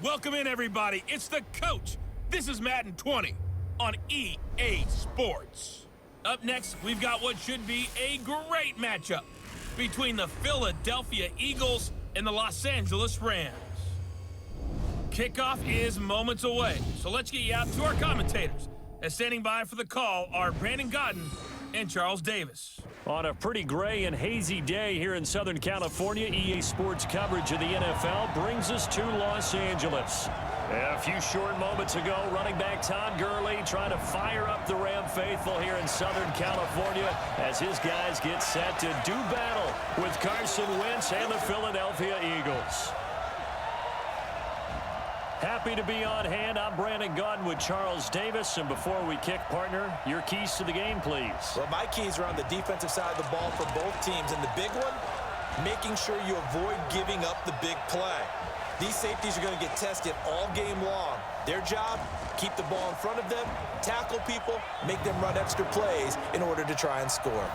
Welcome in, everybody. It's the coach. This is Madden 20 on EA Sports. Up next, we've got what should be a great matchup between the Philadelphia Eagles and the Los Angeles Rams. Kickoff is moments away, so let's get you out to our commentators. And standing by for the call are Brandon Godden and Charles Davis. On a pretty gray and hazy day here in Southern California, EA Sports coverage of the NFL brings us to Los Angeles. A few short moments ago, running back Todd Gurley trying to fire up the Ram faithful here in Southern California as his guys get set to do battle with Carson Wentz and the Philadelphia Eagles. Happy to be on hand. I'm Brandon Godden with Charles Davis. And before we kick, partner, your keys to the game, please. Well, my keys are on the defensive side of the ball for both teams. And the big one, making sure you avoid giving up the big play. These safeties are going to get tested all game long. Their job, keep the ball in front of them, tackle people, make them run extra plays in order to try and score.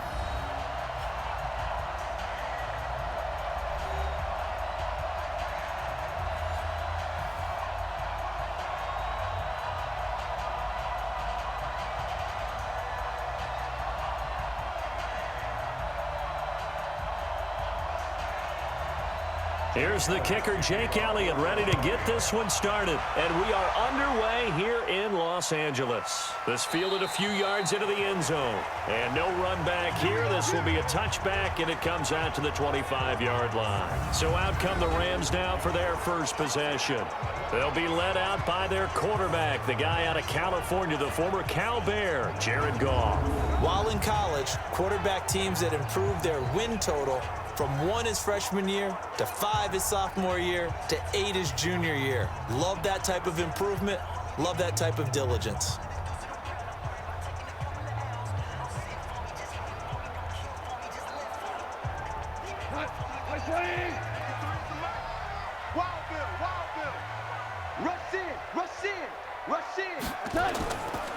Here's the kicker, Jake Elliott, ready to get this one started. And we are underway here in Los Angeles. This fielded a few yards into the end zone. And no run back here. This will be a touchback, and it comes out to the 25-yard line. So out come the Rams now for their first possession. They'll be led out by their quarterback, the guy out of California, the former Cal Bear, Jared Goff. While in college, quarterback teams that improved their win total from 1 his freshman year to 5 his sophomore year to 8 his junior year. Love that type of improvement. Love that type of diligence.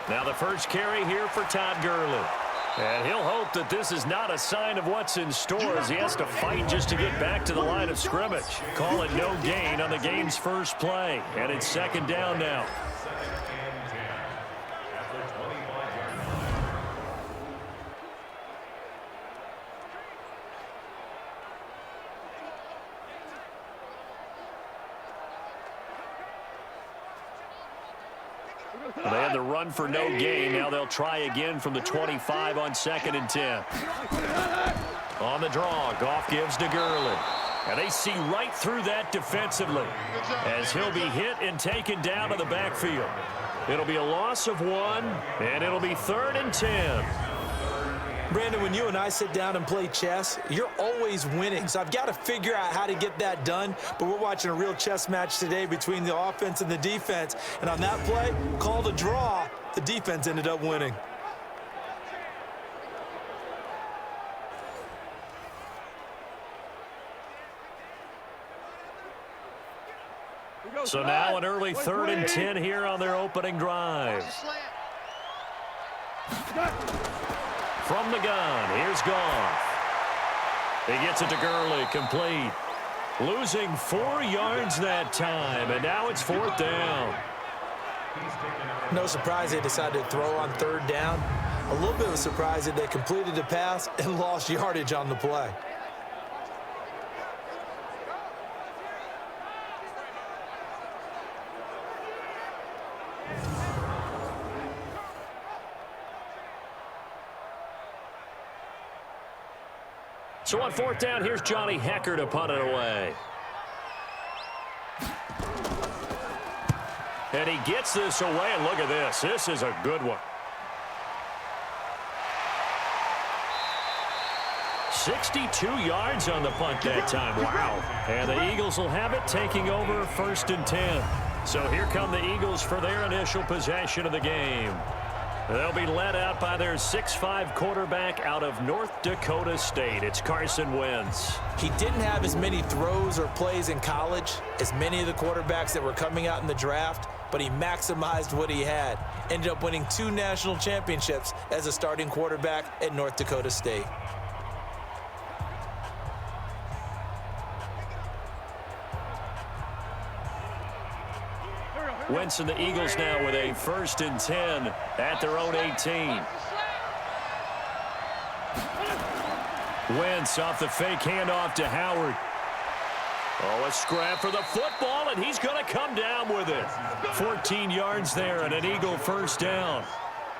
Now the first carry here for Todd Gurley. And he'll hope that this is not a sign of what's in store as he has to fight just to get back to the line of scrimmage. Call it no gain on the game's first play. And it's second down now. They had the run for no gain. Now they'll try again from the 25 on 2nd and 10. On the draw, Goff gives to Gurley. And they see right through that defensively as he'll be hit and taken down to the backfield. It'll be a loss of 1, and it'll be 3rd and 10. Brandon, when you and I sit down and play chess, you're always winning. So I've got to figure out how to get that done. But we're watching a real chess match today between the offense and the defense. And on that play, called a draw, the defense ended up winning. So now an early 3rd and 10 here on their opening drive. From the gun, here's Goff. He gets it to Gurley, complete. Losing 4 yards that time, and now it's 4th down. No surprise they decided to throw on 3rd down. A little bit of a surprise that they completed the pass and lost yardage on the play. So on 4th down, here's Johnny Hecker to punt it away. And he gets this away, and look at this. This is a good one. 62 yards on the punt that time. Wow. And the Eagles will have it, taking over 1st and 10. So here come the Eagles for their initial possession of the game. They'll be led out by their 6'5" quarterback out of North Dakota State. It's Carson Wentz. He didn't have as many throws or plays in college as many of the quarterbacks that were coming out in the draft, but he maximized what he had. Ended up winning 2 national championships as a starting quarterback at North Dakota State. Wentz and the Eagles now with a 1st and 10 at their own 18. Wentz off the fake handoff to Howard. Oh, a scrap for the football, and he's going to come down with it. 14 yards there and an Eagle 1st down.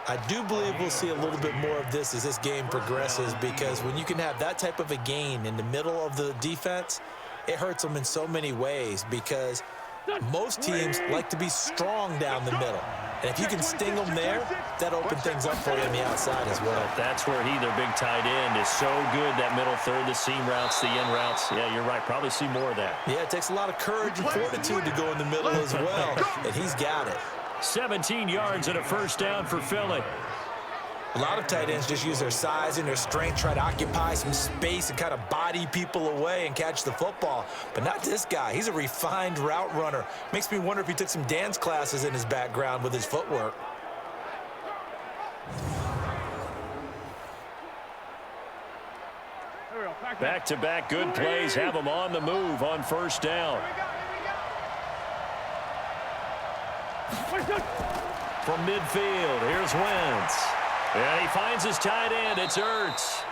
I do believe we'll see a little bit more of this as this game progresses, because when you can have that type of a gain in the middle of the defense, it hurts them in so many ways, because most teams like to be strong down the middle. And if you can sting them there, that opens things up for you on the outside as well. That's where their big tight end, is so good, that middle third, the seam routes, the in routes. Yeah, you're right. Probably see more of that. Yeah, it takes a lot of courage and fortitude to go in the middle as well, and he's got it. 17 yards and a 1st down for Philly. A lot of tight ends just use their size and their strength, try to occupy some space and kind of body people away and catch the football. But not this guy. He's a refined route runner. Makes me wonder if he took some dance classes in his background with his footwork. Back-to-back good plays have him on the move on 1st down. From midfield, here's Wentz. And he finds his tight end. It's Ertz.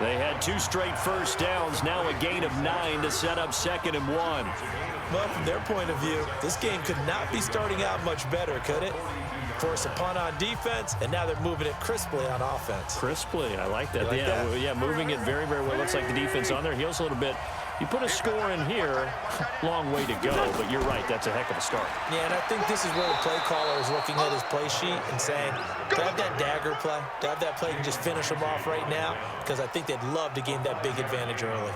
They had 2 straight 1st downs. Now a gain of 9 to set up 2nd and 1. Well, from their point of view, this game could not be starting out much better, could it? Force a punt on defense, and now they're moving it crisply on offense. Crisply, I like that. You like that? Yeah, moving it very, very well. Looks like the defense on their heels a little bit. You put a score in here, long way to go, but you're right, that's a heck of a start. Yeah, and I think this is where the play caller is looking at his play sheet and saying, do I have that dagger play? Do I have that play and just finish them off right now? Because I think they'd love to gain that big advantage early.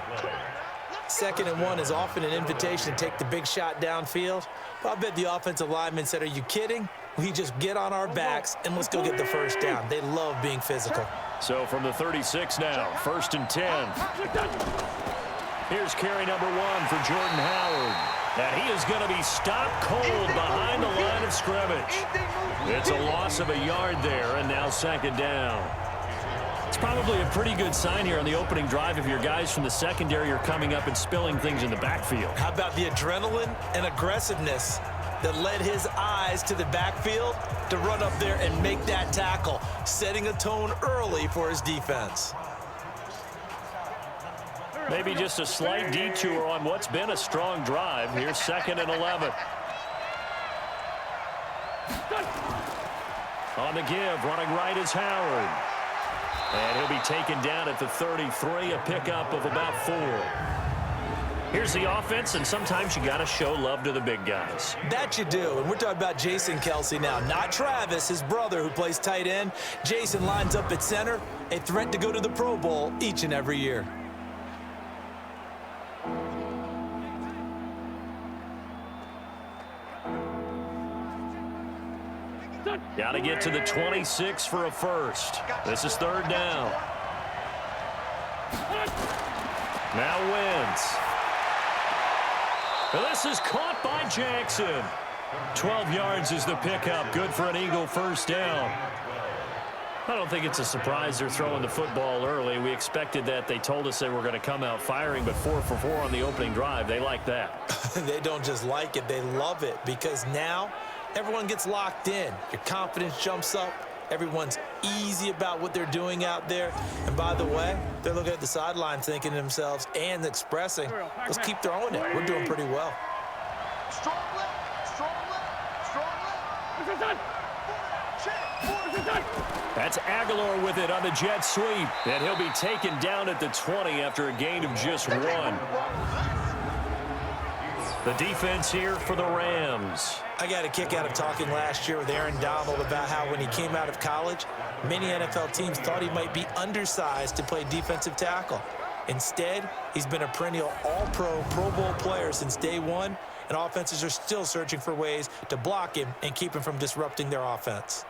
2nd and 1 is often an invitation to take the big shot downfield. But I bet the offensive lineman said, are you kidding? We just get on our backs and let's go get the 1st down. They love being physical. So from the 36 now, 1st and 10. Here's carry number 1 for Jordan Howard. And he is going to be stopped cold behind the line of scrimmage. It's a loss of a yard there, and now 2nd down. It's probably a pretty good sign here on the opening drive if your guys from the secondary are coming up and spilling things in the backfield. How about the adrenaline and aggressiveness that led his eyes to the backfield to run up there and make that tackle, setting a tone early for his defense. Maybe just a slight detour on what's been a strong drive. Here's 2nd and 11. On the give, running right is Howard. And he'll be taken down at the 33, a pickup of about 4. Here's the offense, and sometimes you got to show love to the big guys. That you do, and we're talking about Jason Kelce now, not Travis, his brother who plays tight end. Jason lines up at center, a threat to go to the Pro Bowl each and every year. Got to get to the 26 for a 1st. This is 3rd down. Now Wentz. This is caught by Jackson. 12 yards is the pickup. Good for an Eagle 1st down. I don't think it's a surprise they're throwing the football early. We expected that. They told us they were going to come out firing, but 4 for 4 on the opening drive. They like that. They don't just like it, they love it, because now everyone gets locked in. Your confidence jumps up. Everyone's easy about what they're doing out there. And by the way, they're looking at the sideline thinking to themselves and expressing, let's keep throwing it. We're doing pretty well. Strong left, strong left, strong left. That's Aguilar with it on the jet sweep. And he'll be taken down at the 20 after a gain of just 1. The defense here for the Rams. I got a kick out of talking last year with Aaron Donald about how when he came out of college, many NFL teams thought he might be undersized to play defensive tackle. Instead, he's been a perennial all-pro, Pro Bowl player since day 1, and offenses are still searching for ways to block him and keep him from disrupting their offense.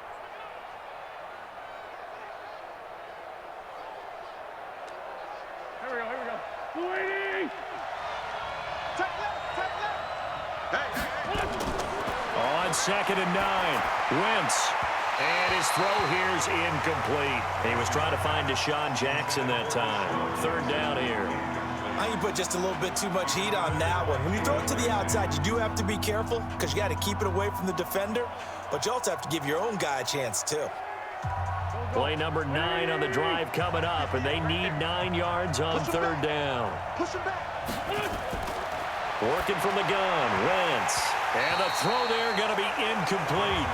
Here we go. Waiting. Take left. Hey. On 2nd and 9, Wentz. And his throw here's incomplete. He was trying to find Deshaun Jackson that time. 3rd down here. I think you put just a little bit too much heat on that one. When you throw it to the outside, you do have to be careful because you got to keep it away from the defender, but you also have to give your own guy a chance too. Play number 9 on the drive coming up, and they need 9 yards on third down. Push him back. Working from the gun, Wentz. And the throw there going to be incomplete.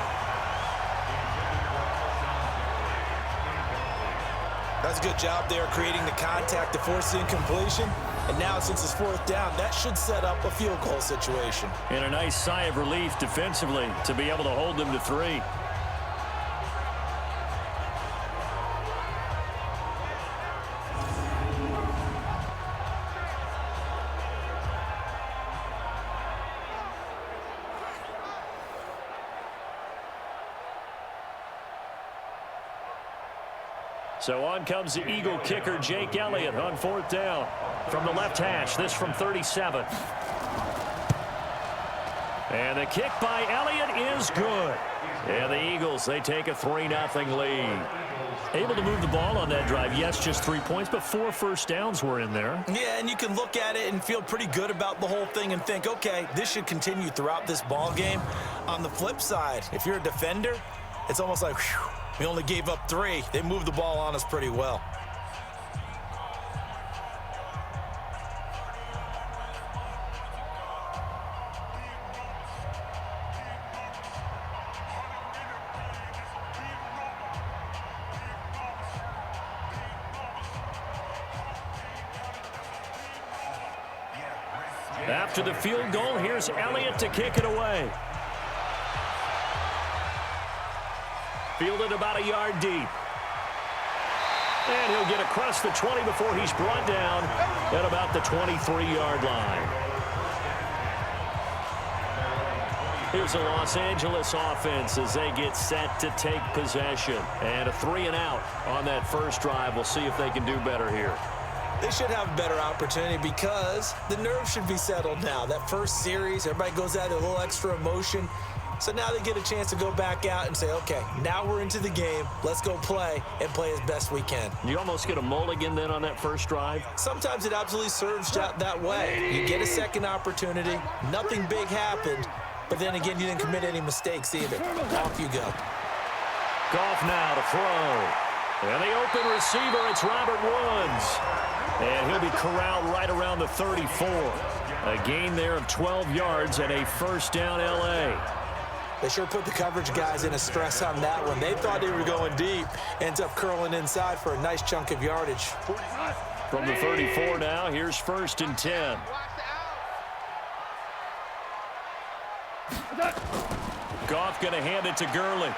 That's a good job there creating the contact to force the incompletion. And now since it's fourth down, that should set up a field goal situation. And a nice sigh of relief defensively to be able to hold them to 3. So on comes the Eagle kicker, Jake Elliott, on fourth down. From the left hash, this from 37. And the kick by Elliott is good. And the Eagles, they take a 3-0 lead. Able to move the ball on that drive. Yes, just 3 points, but 4 first downs were in there. Yeah, and you can look at it and feel pretty good about the whole thing and think, okay, this should continue throughout this ball game. On the flip side, if you're a defender, it's almost like, whew, we only gave up 3. They moved the ball on us pretty well. After the field goal, here's Elliott to kick it away. Fielded about a yard deep. And he'll get across the 20 before he's brought down at about the 23-yard line. Here's the Los Angeles offense as they get set to take possession. And a 3-and-out on that first drive. We'll see if they can do better here. They should have a better opportunity because the nerves should be settled now. That first series, everybody goes out with a little extra emotion. So now they get a chance to go back out and say, okay, now we're into the game. Let's go play and play as best we can. You almost get a mulligan then on that first drive? Sometimes it absolutely serves out that way. You get a second opportunity. Nothing big happened. But then again, you didn't commit any mistakes either. Off you go. Goff now to throw. And the open receiver, it's Robert Woods. And he'll be corralled right around the 34. A gain there of 12 yards and a first down L.A. They sure put the coverage guys in a stress on that one. They thought they were going deep. Ends up curling inside for a nice chunk of yardage. From the 34 now, here's first and 10. Goff going to hand it to Gurley.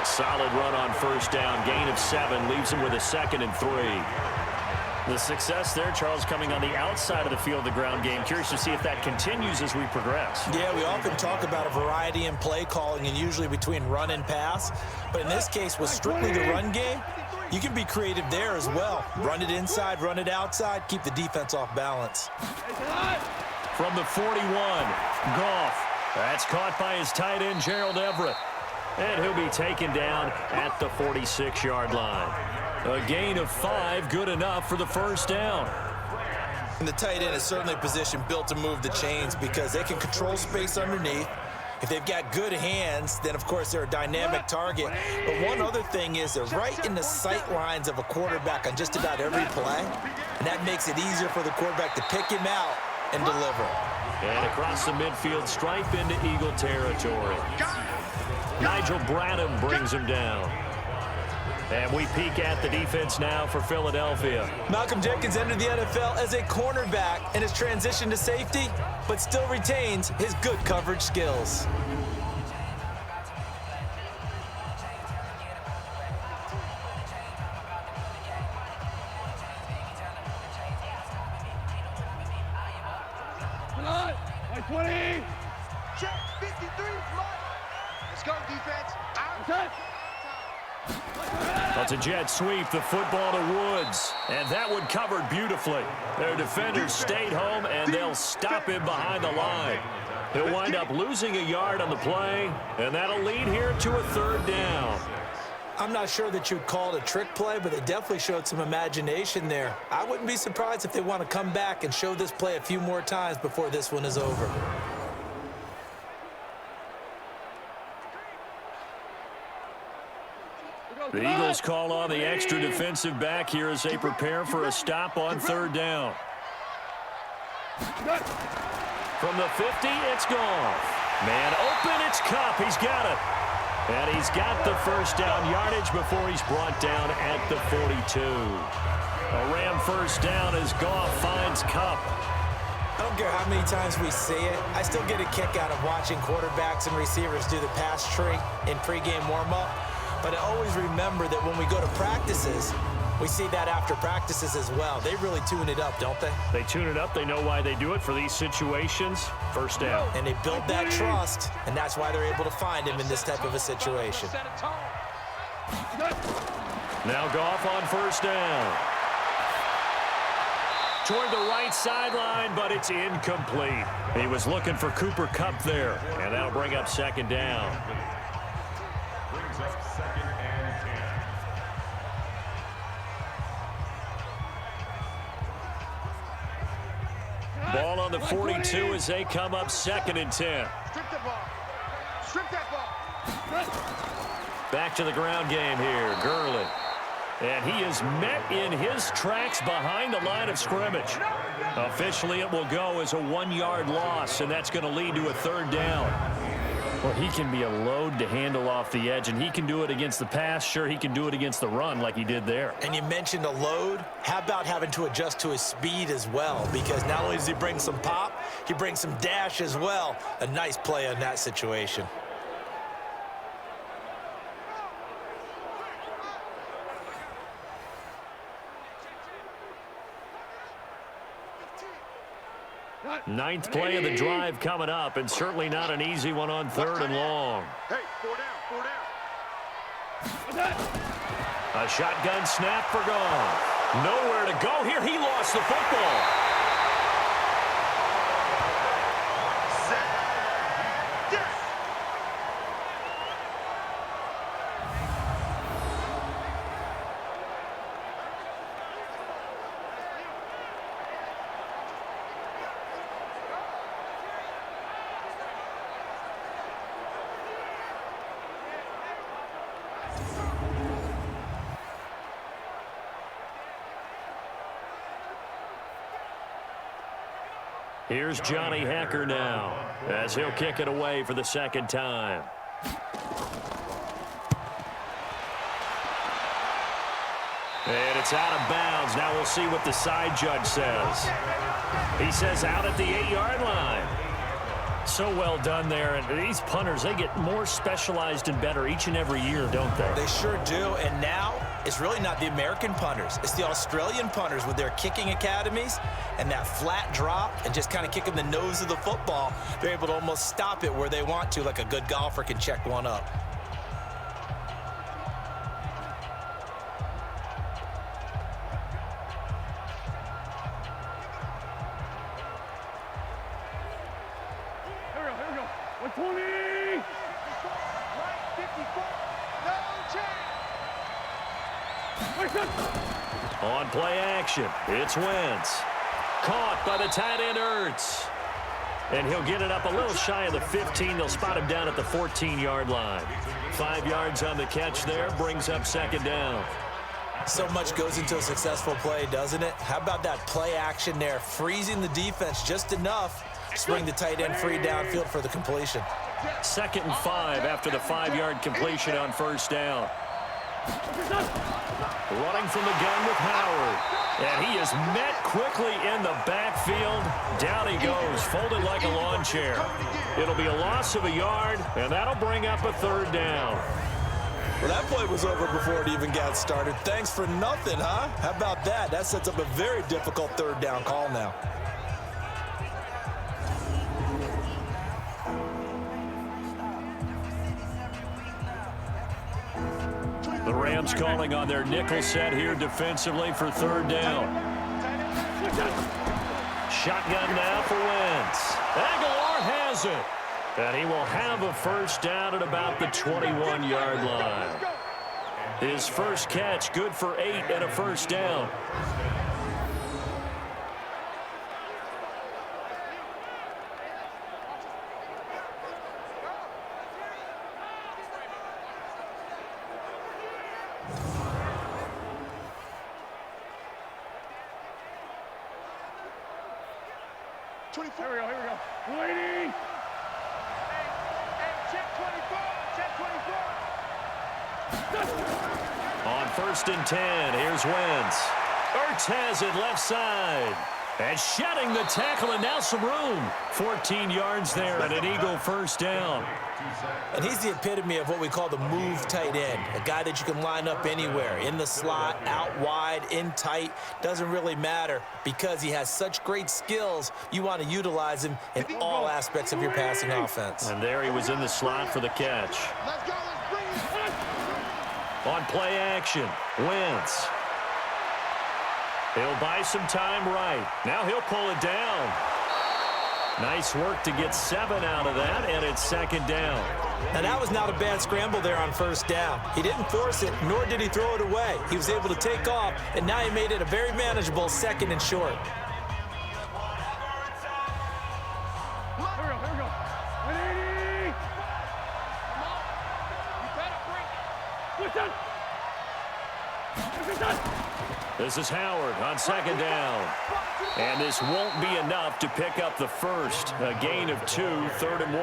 A solid run on first down. Gain of 7 leaves him with a 2nd and 3. The success there, Charles, coming on the outside of the field, the ground game. Curious to see if that continues as we progress. Yeah, we often talk about a variety in play calling and usually between run and pass. But in this case, with strictly the run game, you can be creative there as well. Run it inside, run it outside, keep the defense off balance. From the 41, Goff. That's caught by his tight end, Gerald Everett. And he'll be taken down at the 46-yard line. A gain of 5, good enough for the first down. And the tight end is certainly a position built to move the chains because they can control space underneath. If they've got good hands, then, of course, they're a dynamic target. But one other thing is they're right in the sight lines of a quarterback on just about every play. And that makes it easier for the quarterback to pick him out and deliver. And across the midfield, stripe into Eagle territory. Nigel Bradham brings him down. And we peek at the defense now for Philadelphia. Malcolm Jenkins entered the NFL as a cornerback and has transitioned to safety, but still retains his good coverage skills. Like 20. Check 53. Let's go, defense. Out. That's a jet sweep, the football to Woods. And that one covered beautifully. Their defenders stayed home, and they'll stop him behind the line. He'll wind up losing a yard on the play, and that'll lead here to a third down. I'm not sure that you'd call it a trick play, but they definitely showed some imagination there. I wouldn't be surprised if they want to come back and show this play a few more times before this one is over. The Eagles call on the extra defensive back here as they prepare for a stop on third down. From the 50, it's Goff. Man open, it's Kupp. He's got it. And he's got the first down yardage before he's brought down at the 42. A Ram first down as Goff finds Kupp. I don't care how many times we see it. I still get a kick out of watching quarterbacks and receivers do the pass tree in pregame warm-up. But I always remember that when we go to practices, we see that after practices as well. They really tune it up, don't they? They tune it up. They know why they do it for these situations. First down. And they build that trust, and that's why they're able to find him in this type of a situation. Now Goff on first down. Toward the right sideline, but it's incomplete. He was looking for Cooper Kupp there, and that'll bring up second down. Ball on the 42 as they come up second and 10. Strip the ball. Strip that ball. Back to the ground game here, Gurley. And he is met in his tracks behind the line of scrimmage. Officially, it will go as a 1-yard loss, and that's going to lead to a third down. Well, he can be a load to handle off the edge, and he can do it against the pass. Sure, he can do it against the run like he did there. And you mentioned a load. How about having to adjust to his speed as well? Because not only does he bring some pop, he brings some dash as well. A nice play on that situation. Ninth play of the drive coming up, and certainly not an easy one on third and long. Hey, 4 down. A shotgun snap for Goff. Nowhere to go here. He lost the football. Here's Johnny Hecker now as he'll kick it away for the second time. And it's out of bounds. Now we'll see what the side judge says. He says out at the 8-yard line. So well done there. And these punters, they get more specialized and better each and every year, don't they? They sure do. And now it's really not the American punters. It's the Australian punters with their kicking academies and that flat drop and just kind of kicking the nose of the football. They're able to almost stop it where they want to, like a good golfer can check one up. Here we go. 120. 54. No chance. On play action, it's Wentz. Caught by the tight end Ertz. And he'll get it up a little shy of the 15. They'll spot him down at the 14-yard line. 5 yards on the catch there, brings up second down. So much goes into a successful play, doesn't it? How about that play action there, freezing the defense just enough to bring the tight end free downfield for the completion. 2nd and 5 after the 5-yard completion on first down. Running from the gun with Howard. And he is met quickly in the backfield. Down he goes, folded like a lawn chair. It'll be a loss of a yard, and that'll bring up a third down. Well, that play was over before it even got started. Thanks for nothing, huh? How about that? That sets up a very difficult third down call now. The Rams calling on their nickel set here defensively for third down. Shotgun now for Wentz. Aguilar has it. And he will have a first down at about the 21-yard line. His first catch, good for 8 and a first down. Here we go. Waiting. Hey, check 24. Check 24. On 1st and 10, here's Wentz. Ertz has it left side. And shedding the tackle, and now some room. 14 yards there and an Eagle first down. And he's the epitome of what we call the move tight end. A guy that you can line up anywhere, in the slot, out wide, in tight. Doesn't really matter because he has such great skills. You want to utilize him in all aspects of your passing offense. And there he was in the slot for the catch. Let's go. Let's bring it. On play action, Wentz. He'll buy some time right. Now he'll pull it down. Nice work to get 7 out of that, and it's 2nd down. Now, that was not a bad scramble there on 1st down. He didn't force it, nor did he throw it away. He was able to take off, and now he made it a very manageable 2nd and short. Here we go. 180. You better bring it. What's that? This is Howard on 2nd down. And this won't be enough to pick up the first. A gain of 2, 3rd and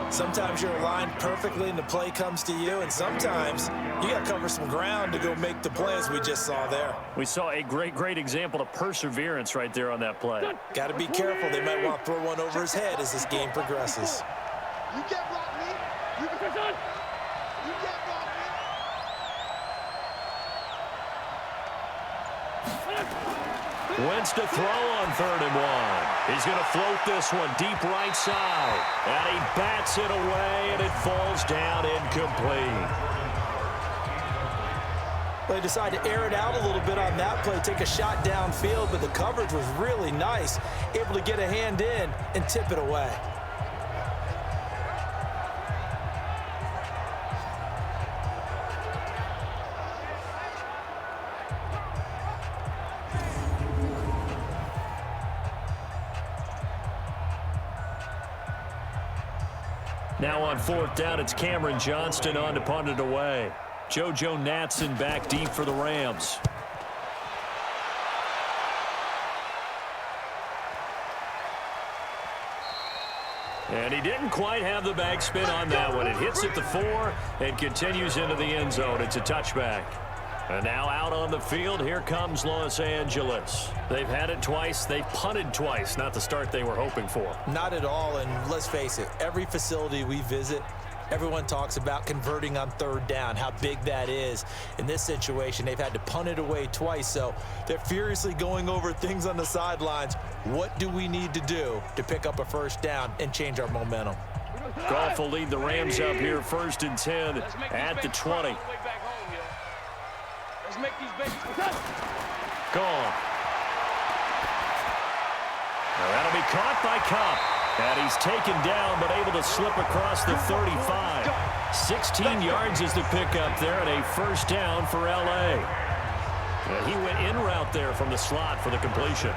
1. Sometimes you're aligned perfectly and the play comes to you, and sometimes you got to cover some ground to go make the play, as we just saw there. We saw a great example of perseverance right there on that play. Got to be careful. They might want to throw one over his head as this game progresses. You can't block me. You can't block me. Wentz to throw on 3rd and 1. He's going to float this one deep right side. And he bats it away, and it falls down incomplete. They decided to air it out a little bit on that play, take a shot downfield, but the coverage was really nice. Able to get a hand in and tip it away. Now on 4th down, it's Cameron Johnston on to punt it away. JoJo Natson back deep for the Rams. And he didn't quite have the backspin on that one. It hits at the 4 and continues into the end zone. It's a touchback. And now out on the field, here comes Los Angeles. They've had it twice. They've punted twice. Not the start they were hoping for. Not at all, and let's face it, every facility we visit, everyone talks about converting on 3rd down, how big that is. In this situation, they've had to punt it away twice, so they're furiously going over things on the sidelines. What do we need to do to pick up a 1st down and change our momentum? Goff will lead the Rams up here 1st and 10 at the 20. Let's make these babies. Gone. Now that'll be caught by Cup. And he's taken down, but able to slip across the 35. 16 yards is the pickup there, and a 1st down for L.A. And he went in route there from the slot for the completion.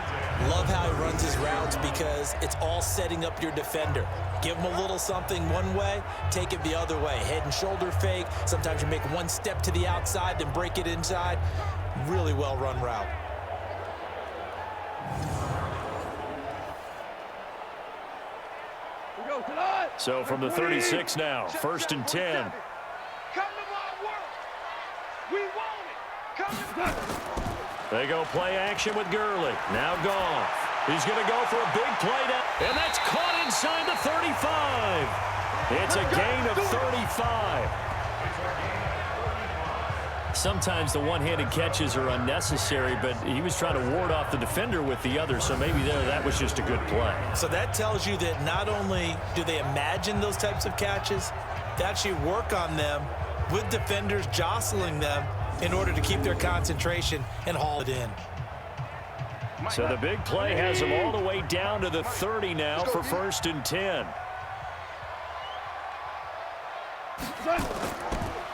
Love how he runs his routes because it's all setting up your defender. Give him a little something one way, take it the other way. Head and shoulder fake. Sometimes you make one step to the outside, then break it inside. Really well run route. So from the 36 now, 1st and 10. Come to my work. We want it. Come to They go play action with Gurley. Now Goff. He's going to go for a big play down. And that's caught inside the 35. It's a gain of 35. Sometimes the one-handed catches are unnecessary, but he was trying to ward off the defender with the other, so maybe that was just a good play. So that tells you that not only do they imagine those types of catches, they actually work on them with defenders jostling them in order to keep their concentration and haul it in. So the big play has them all the way down to the 30 now for 1st and 10.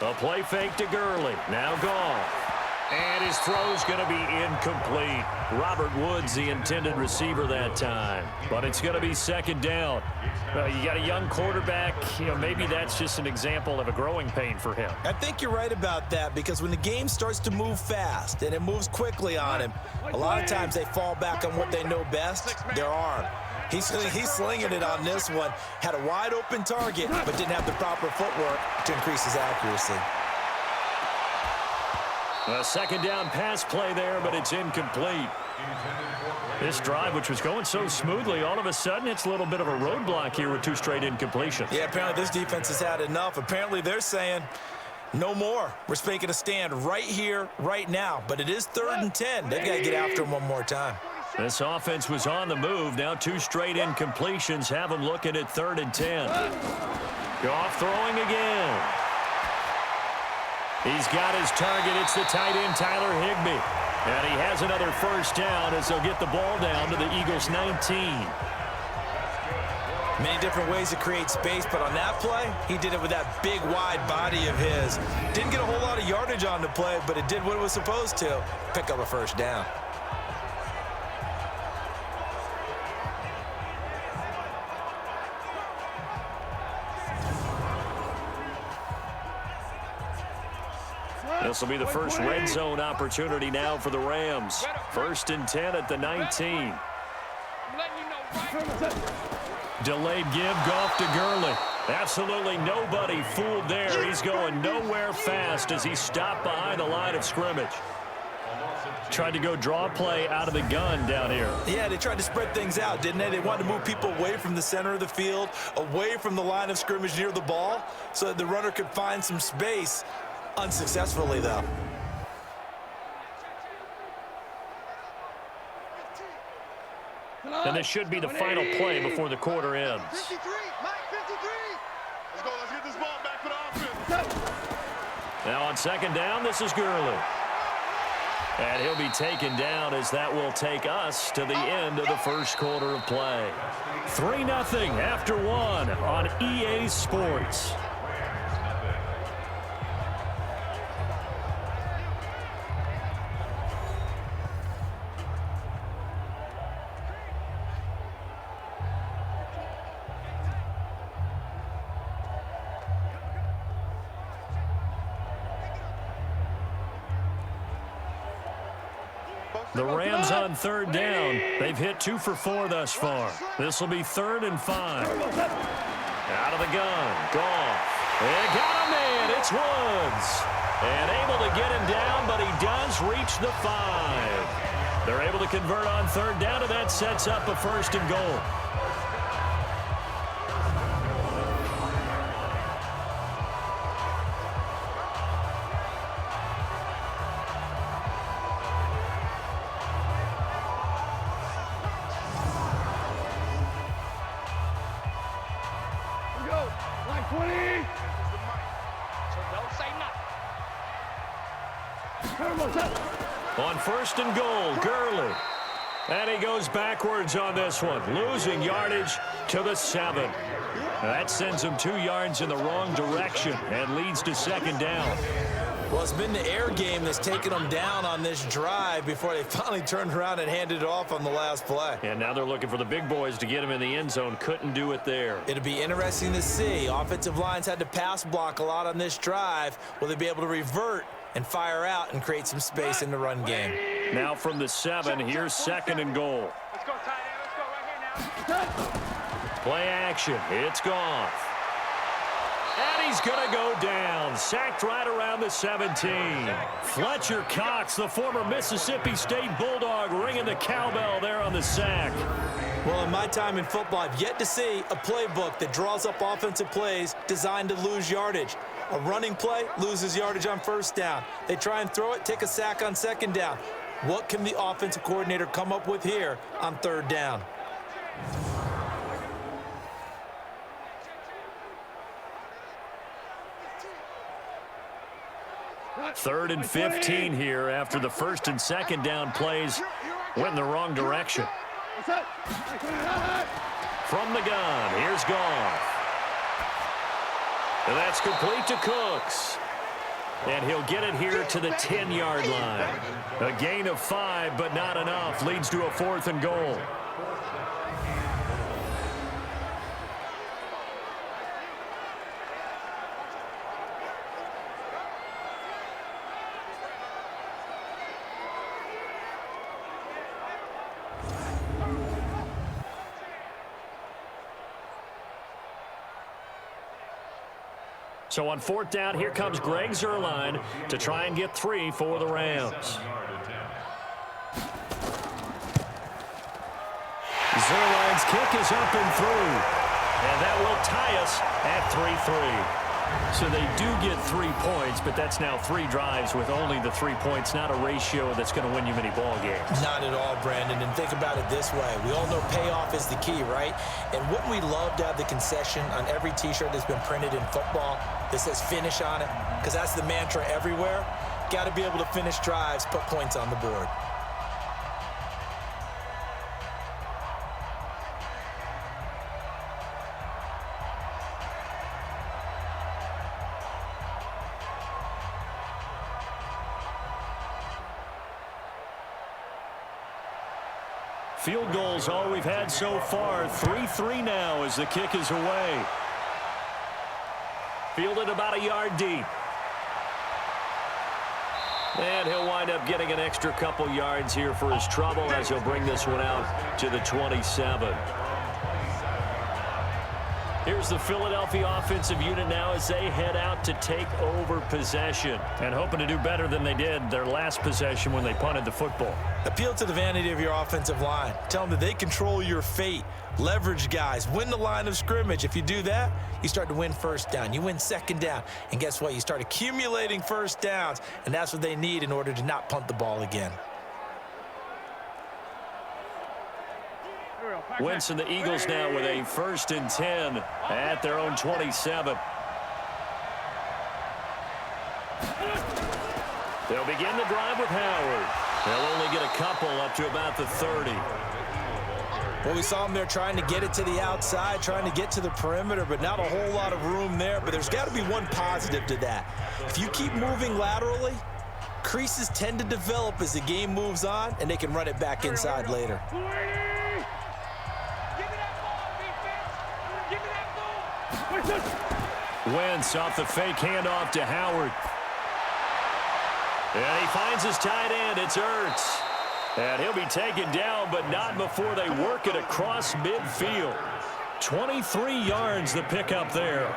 A play fake to Gurley. Now Goff. And his throw's going to be incomplete. Robert Woods, the intended receiver that time. But it's going to be second down. You got a young quarterback. Maybe that's just an example of a growing pain for him. I think you're right about that, because when the game starts to move fast and it moves quickly on him, a lot of times they fall back on what they know best, their arm. He's slinging it on this one. Had a wide open target, but didn't have the proper footwork to increase his accuracy. A second down pass play there, but it's incomplete. This drive, which was going so smoothly, all of a sudden it's a little bit of a roadblock here with 2 straight incompletions. Yeah, apparently this defense has had enough. Apparently they're saying, no more. We're making a stand right here, right now. But it is 3rd and 10. They've got to get after him one more time. This offense was on the move. Now 2 straight incompletions have them looking at 3rd and 10. Goff throwing again. He's got his target. It's the tight end, Tyler Higbee. And he has another first down as they'll get the ball down to the Eagles' 19. Many different ways to create space, but on that play, he did it with that big, wide body of his. Didn't get a whole lot of yardage on the play, but it did what it was supposed to. Pick up a first down. This will be the first red zone opportunity now for the Rams. 1st and 10 at the 19. Delayed give, Goff to Gurley. Absolutely nobody fooled there. He's going nowhere fast as he stopped behind the line of scrimmage. Tried to go draw play out of the gun down here. Yeah, they tried to spread things out, didn't they? They wanted to move people away from the center of the field, away from the line of scrimmage near the ball, so that the runner could find some space. Unsuccessfully, though. And this should be the final play before the quarter ends. 53, Mike, 53. Let's go. Let's get this ball back for the offense. Now on second down, this is Gurley. And he'll be taken down as that will take us to the end of the first quarter of play. 3-0 after 1 on EA Sports. The Rams on 3rd down. They've hit 2 for 4 thus far. This will be 3rd and 5. Out of the gun. Goff. They got a man. It's Woods. And able to get him down, but he does reach the 5. They're able to convert on 3rd down, and that sets up a 1st and goal. On 1st and goal, Gurley. And he goes backwards on this one, losing yardage to the 7. That sends him 2 yards in the wrong direction and leads to 2nd down. Well, it's been the air game that's taken them down on this drive before they finally turned around and handed it off on the last play. And now they're looking for the big boys to get him in the end zone. Couldn't do it there. It'll be interesting to see. Offensive lines had to pass block a lot on this drive. Will they be able to revert and fire out and create some space in the run game? Now from the 7, here's 2nd and goal. Let's go, tight end. Let's go right here now. Play action. It's Goff. And he's going to go down. Sacked right around the 17. Fletcher Cox, the former Mississippi State Bulldog, ringing the cowbell there on the sack. Well, in my time in football, I've yet to see a playbook that draws up offensive plays designed to lose yardage. A running play loses yardage on 1st down. They try and throw it, take a sack on 2nd down. What can the offensive coordinator come up with here on 3rd down? Third and 15 here after the 1st and 2nd down plays went in the wrong direction. From the gun, here's Goff. And that's complete to Cooks. And he'll get it here to the 10-yard line. A gain of 5, but not enough. Leads to a 4th and goal. So on 4th down, here comes Greg Zuerlein to try and get 3 for the Rams. Zuerlein's kick is up and through. And that will tie us at 3-3. So they do get 3 points, but that's now 3 drives with only the 3 points, not a ratio that's going to win you many ball games. Not at all, Brandon. And think about it this way. We all know payoff is the key, right? And wouldn't we love to have the concession on every T-shirt that's been printed in football that says finish on it? Because that's the mantra everywhere. Got to be able to finish drives, put points on the board. Field goals all we've had so far. 3-3 now as the kick is away. Fielded about a yard deep. And he'll wind up getting an extra couple yards here for his trouble as he'll bring this one out to the 27. Here's the Philadelphia offensive unit now as they head out to take over possession. And hoping to do better than they did their last possession when they punted the football. Appeal to the vanity of your offensive line. Tell them that they control your fate. Leverage guys. Win the line of scrimmage. If you do that, you start to win 1st down. You win 2nd down. And guess what? You start accumulating 1st downs. And that's what they need in order to not punt the ball again. Wentz and the Eagles now with a 1st and 10 at their own 27. They'll begin the drive with Howard. They'll only get a couple up to about the 30. Well, we saw him there trying to get it to the outside, trying to get to the perimeter, but not a whole lot of room there. But there's got to be one positive to that. If you keep moving laterally, creases tend to develop as the game moves on, and they can run it back inside later. Wentz off the fake handoff to Howard. And he finds his tight end. It's Ertz. And he'll be taken down, but not before they work it across midfield. 23 yards the pickup there.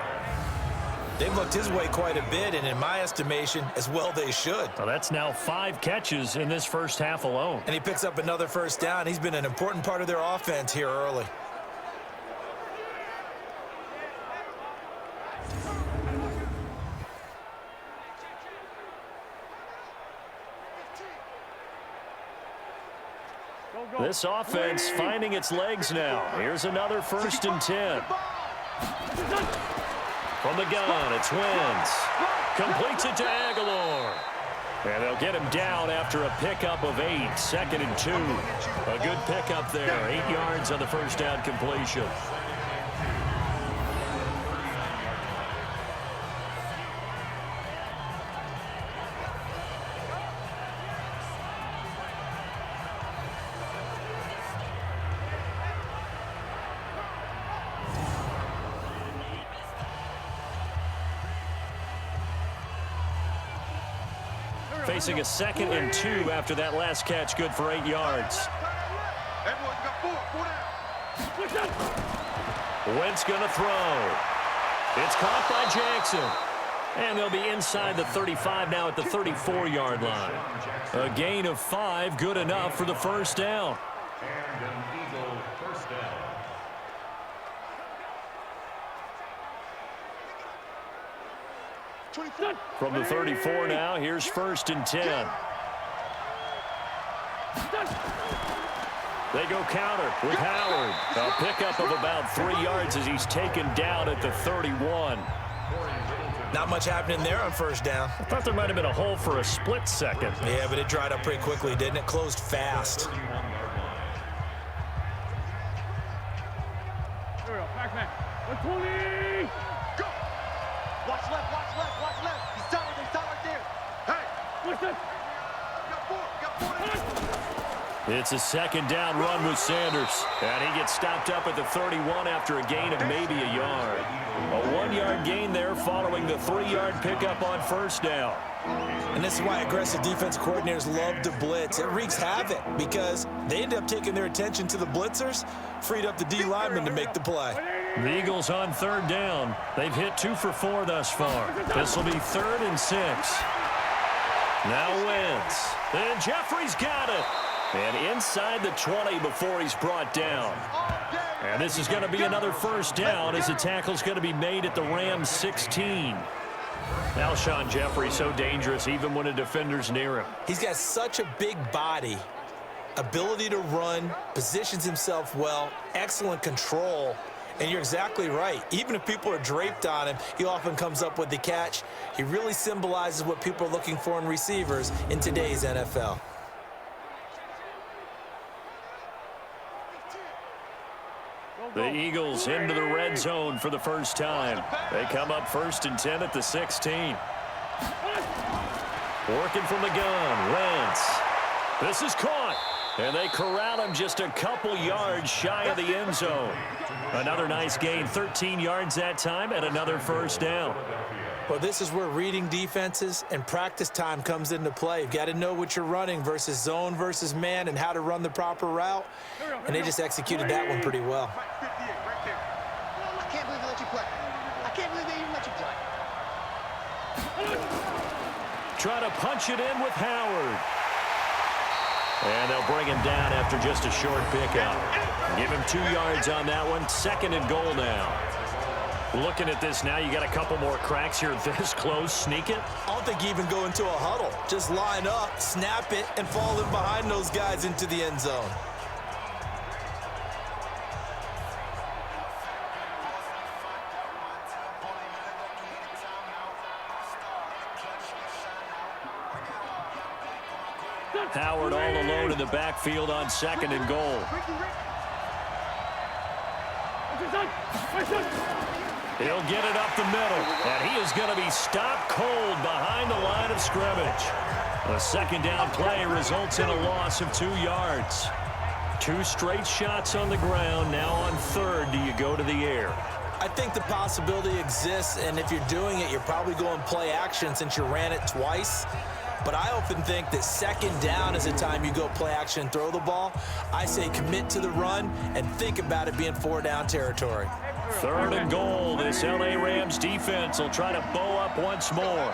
They've looked his way quite a bit, and in my estimation, as well they should. Well, that's now 5 catches in this first half alone. And he picks up another 1st down. He's been an important part of their offense here early. This offense finding its legs now. Here's another 1st and 10. From the gun, it's Wentz. Completes it to Aguilar. And they'll get him down after a pickup of 8. 2nd and 2. A good pickup there. 8 yards on the 1st down completion. Facing a 2nd and 2 after that last catch, good for 8 yards. Wentz gonna throw. It's caught by Jackson. And they'll be inside the 35 now at the 34-yard line. A gain of 5, good enough for the 1st down. From the 34 now, here's 1st and 10. They go counter with Howard. A pickup of about 3 yards as he's taken down at the 31. Not much happening there on 1st down. I thought there might have been a hole for a split second. Yeah, but it dried up pretty quickly, didn't it? Closed fast. Back. 20. Go. Watch left. He's solid right there. It's a second down run with Sanders. And he gets stopped up at the 31 after a gain of maybe a yard. A 1-yard gain there following the 3-yard pickup on first down. And this is why aggressive defense coordinators love to blitz. It wreaks havoc because they end up taking their attention to the blitzers, freed up the D lineman to make the play. The Eagles on third down. They've hit 2 for 4 thus far. This will be 3rd and 6. Now Wentz. And Jeffrey's got it. And inside the 20 before he's brought down. And this is going to be another first down as the tackle's going to be made at the Rams 16. Alshon Jeffrey so dangerous even when a defender's near him. He's got such a big body, ability to run, positions himself well, excellent control. And you're exactly right. Even if people are draped on him, he often comes up with the catch. He really symbolizes what people are looking for in receivers in today's NFL. The Eagles into the red zone for the first time. They come up 1st and 10 at the 16. Working from the gun, Wentz. This is caught. And they corral him just a couple yards shy of the end zone. Another nice gain, 13 yards that time, and another first down. Well, this is where reading defenses and practice time comes into play. You've got to know what you're running versus zone versus man and how to run the proper route. And they just executed that one pretty well. I can't believe they let you play. I can't believe they even let you play. Trying to punch it in with Howard. And they'll bring him down after just a short pickup. Give him 2 yards on that one. 2nd and goal now. Looking at this now, you got a couple more cracks here this close. Sneak it. I don't think you even go into a huddle. Just line up, snap it, and fall in behind those guys into the end zone. Howard all alone in the backfield on 2nd and goal. He'll get it up the middle, and he is going to be stopped cold behind the line of scrimmage. A 2nd down play results in a loss of 2 yards. 2 straight shots on the ground. Now on 3rd, do you go to the air? I think the possibility exists, and if you're doing it, you're probably going play action since you ran it twice. But I often think that 2nd down is the time you go play action and throw the ball. I say commit to the run and think about it being 4-down territory. 3rd and goal. This LA Rams defense will try to bow up once more.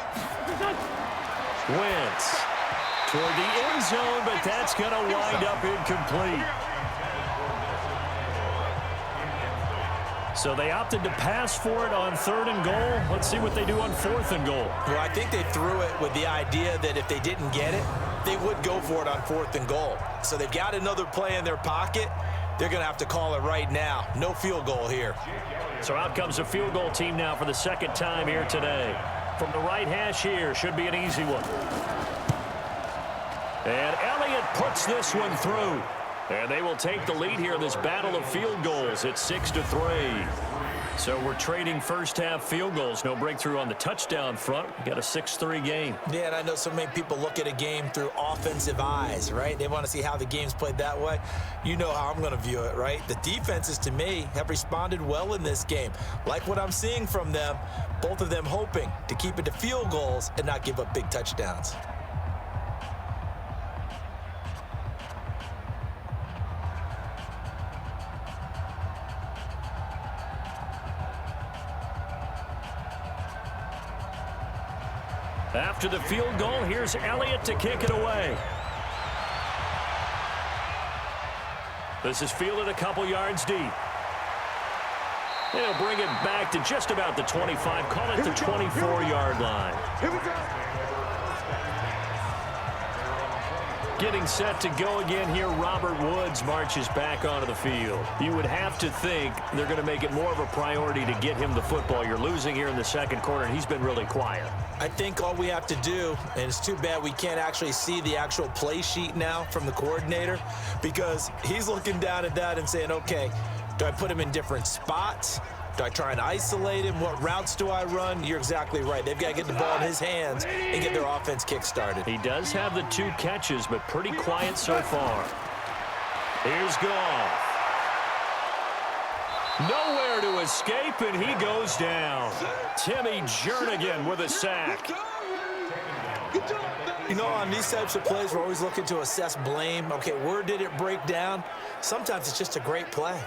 Wentz toward the end zone, but that's going to wind up incomplete. So they opted to pass for it on 3rd and goal. Let's see what they do on 4th and goal. Well, I think they threw it with the idea that if they didn't get it, they would go for it on 4th and goal. So they've got another play in their pocket. They're going to have to call it right now. No field goal here. So out comes the field goal team now for the 2nd time here today. From the right hash here, should be an easy one. And Elliott puts this one through. And they will take the lead here in this battle of field goals. It's 6-3. So we're trading first-half field goals. No breakthrough on the touchdown front. We got a 6-3 game. Yeah, and I know so many people look at a game through offensive eyes, right? They want to see how the game's played that way. You know how I'm going to view it, right? The defenses, to me, have responded well in this game. Like what I'm seeing from them, both of them hoping to keep it to field goals and not give up big touchdowns. After the field goal, here's Elliott to kick it away. This is fielded a couple yards deep. They'll bring it back to just about the 25, call it the 24-yard line. Here we go. Getting set to go again here, Robert Woods marches back onto the field. You would have to think they're going to make it more of a priority to get him the football. You're losing here in the 2nd quarter, and he's been really quiet. I think all we have to do, and it's too bad we can't actually see the actual play sheet now from the coordinator, because he's looking down at that and saying, okay, do I put him in different spots? Do I try and isolate him? What routes do I run? You're exactly right. They've got to get the ball in his hands and get their offense kick-started. He does have the 2 catches, but pretty quiet so far. Here's Goff. Nowhere to escape, and he goes down. Timmy Jernigan with a sack. You know, on these types of plays, we're always looking to assess blame. Okay, where did it break down? Sometimes it's just a great play.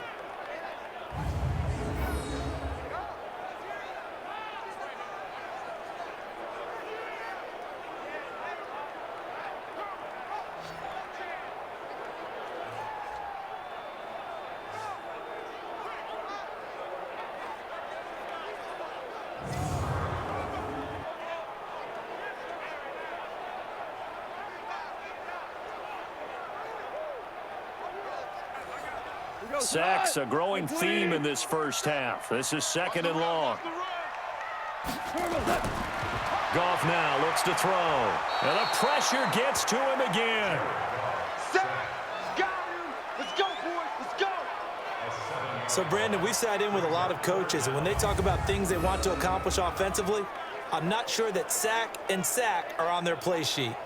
Sacks, a growing theme in this first half. This is 2nd and long. Goff now looks to throw. And the pressure gets to him again. Got him. Let's go, boys. Let's go. So, Brandon, we sat in with a lot of coaches, and when they talk about things they want to accomplish offensively, I'm not sure that sack and sack are on their play sheet.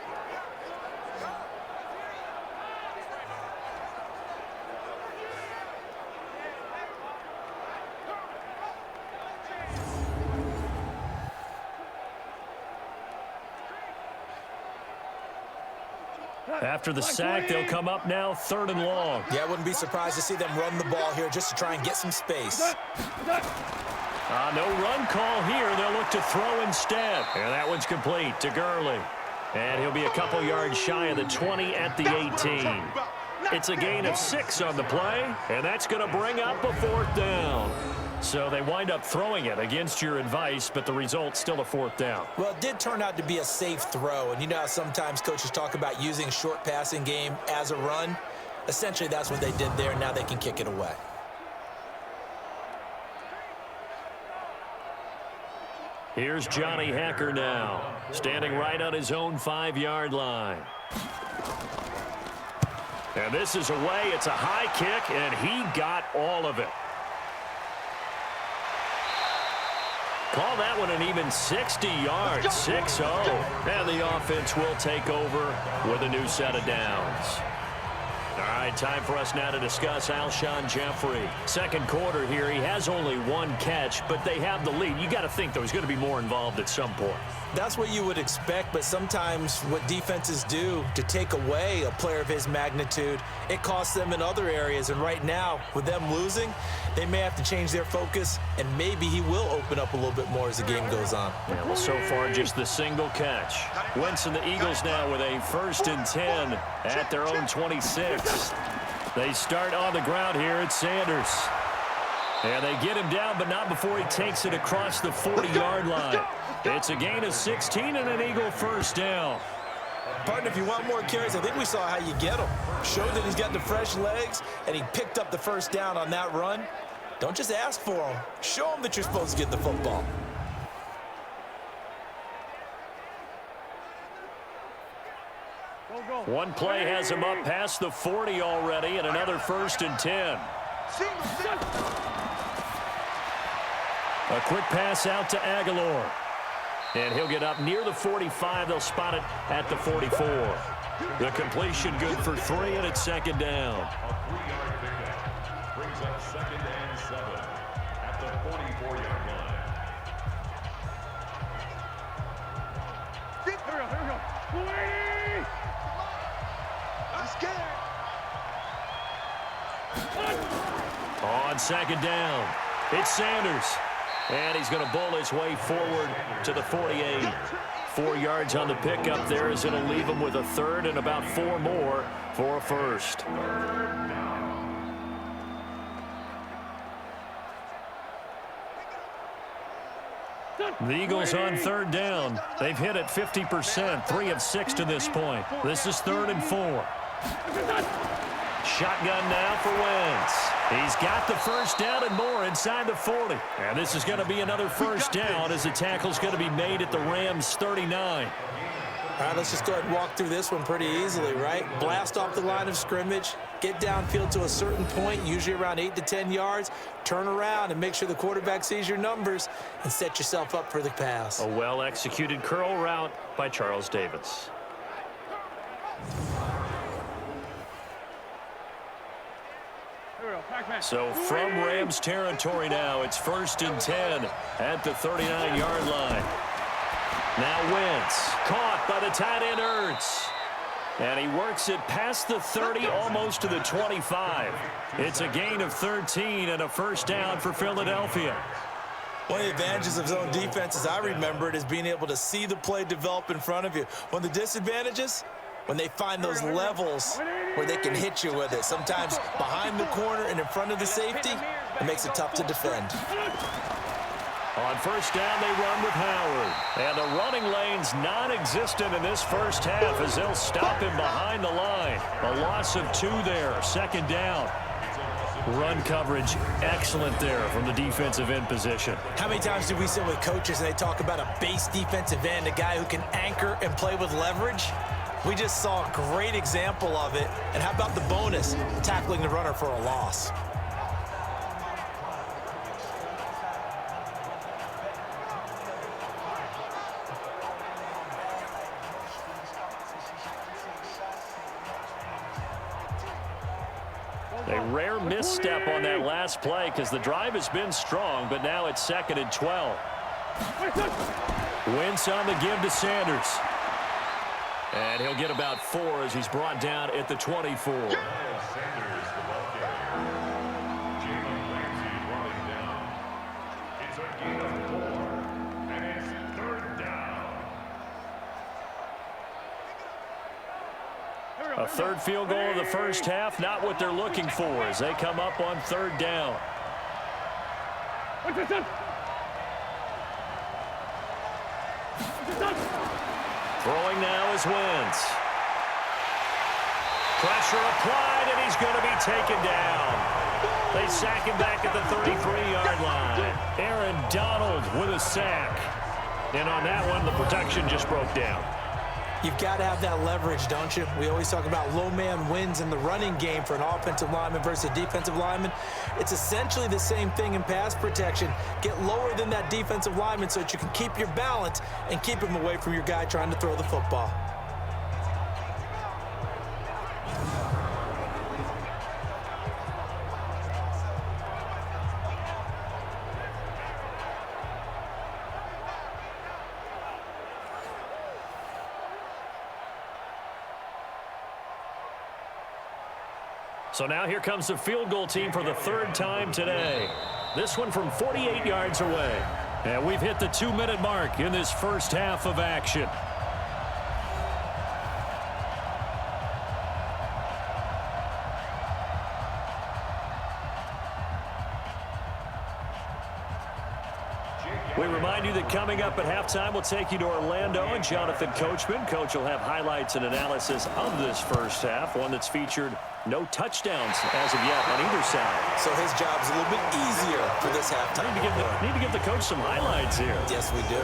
After the sack, they'll come up now 3rd and long. Yeah, I wouldn't be surprised to see them run the ball here just to try and get some space. No run call here. They'll look to throw instead. And that one's complete to Gurley. And he'll be a couple yards shy of the 20 at the 18. It's a gain of 6 on the play, and that's going to bring up a 4th down. So they wind up throwing it against your advice, but the result's still a 4th down. Well, it did turn out to be a safe throw, and you know how sometimes coaches talk about using short passing game as a run? Essentially, that's what they did there, and now they can kick it away. Here's Johnny Hacker now, standing right on his own 5-yard line. And this is away. It's a high kick, and he got all of it. Call that one an even 60 yards, 6-0. And the offense will take over with a new set of downs. All right, time for us now to discuss Alshon Jeffrey. 2nd quarter here, he has only 1 catch, but they have the lead. You got to think there's going to be more involved at some point. That's what you would expect, but sometimes what defenses do to take away a player of his magnitude, it costs them in other areas. And right now, with them losing, they may have to change their focus, and maybe he will open up a little bit more as the game goes on. Yeah, well, so far, just the single catch. Wentz and the Eagles now with a 1st and 10 at their own 26. They start on the ground here at Sanders. And they get him down, but not before he takes it across the 40-yard line. It's a gain of 16 and an Eagle 1st down. Partner, if you want more carries, I think we saw how you get him. Showed that he's got the fresh legs, and he picked up the 1st down on that run. Don't just ask for him. Show him that you're supposed to get the football. One play has him up past the 40 already, and another 1st and 10. A quick pass out to Aguilar. And he'll get up near the 45. They'll spot it at the 44. The completion good for 3, and it's 2nd down. A 3-yard pickup brings up 2nd and 7 at the 44-yard line. Here we go. I'm scared. On 2nd down, it's Sanders. And he's going to bowl his way forward to the 48. 4 yards on the pickup there is going to leave him with a 3rd and about 4 more for a 1st. The Eagles on 3rd down. They've hit it 50%, 3 of 6 to this point. This is 3rd and 4. Shotgun now for Wentz. He's got the 1st down and more inside the 40. And this is going to be another 1st down as the tackle's going to be made at the Rams' 39. All right, let's just go ahead and walk through this one pretty easily, right? Blast off the line of scrimmage, Get downfield to a certain point, usually around 8 to 10 yards. Turn around and make sure the quarterback sees your numbers and set yourself up for the pass. A well-executed curl route by Charles Davis. So from Rams territory now, it's 1st and 10 at the 39-yard line. Now Wentz, caught by the tight end Ertz. And he works it past the 30, almost to the 25. It's a gain of 13 and a first down for Philadelphia. One of the advantages of zone defense, as I remember it, is being able to see the play develop in front of you. One of the disadvantages, when they find those levels where they can hit you with it. Sometimes behind the corner and in front of the safety, it makes it tough to defend. On first down, they run with Howard. And the running lane's non-existent in this first half as they'll stop him behind the line. A loss of 2 there, 2nd down. Run coverage, excellent there from the defensive end position. How many times do we sit with coaches and they talk about a base defensive end, a guy who can anchor and play with leverage? We just saw a great example of it. And how about the bonus, tackling the runner for a loss? A rare misstep on that last play because the drive has been strong, but now it's 2nd and 12. Wentz on the give to Sanders. And he'll get about 4 as he's brought down at the 24. Sanders, the ball carrier. Jalen Ramsey running down. It's a gain of 4, and it's 3rd down. A third field goal of the first half, not what they're looking for as they come up on 3rd down. Throwing now is Wentz. Pressure applied, and he's going to be taken down. They sack him back at the 33-yard line. Aaron Donald with a sack. And on that one, the protection just broke down. You've got to have that leverage, don't you? We always talk about low man wins in the running game for an offensive lineman versus a defensive lineman. It's essentially the same thing in pass protection. Get lower than that defensive lineman so that you can keep your balance and keep him away from your guy trying to throw the football. So now here comes the field goal team for the 3rd time today. This one from 48 yards away. And we've hit the 2-minute mark in this first half of action. We remind you that coming up at halftime, we'll take you to Orlando and Jonathan Coachman. Coach will have highlights and analysis of this first half, one that's featured no touchdowns as of yet on either side. So his job's a little bit easier for this halftime. Need to give the coach some highlights here. Yes, we do.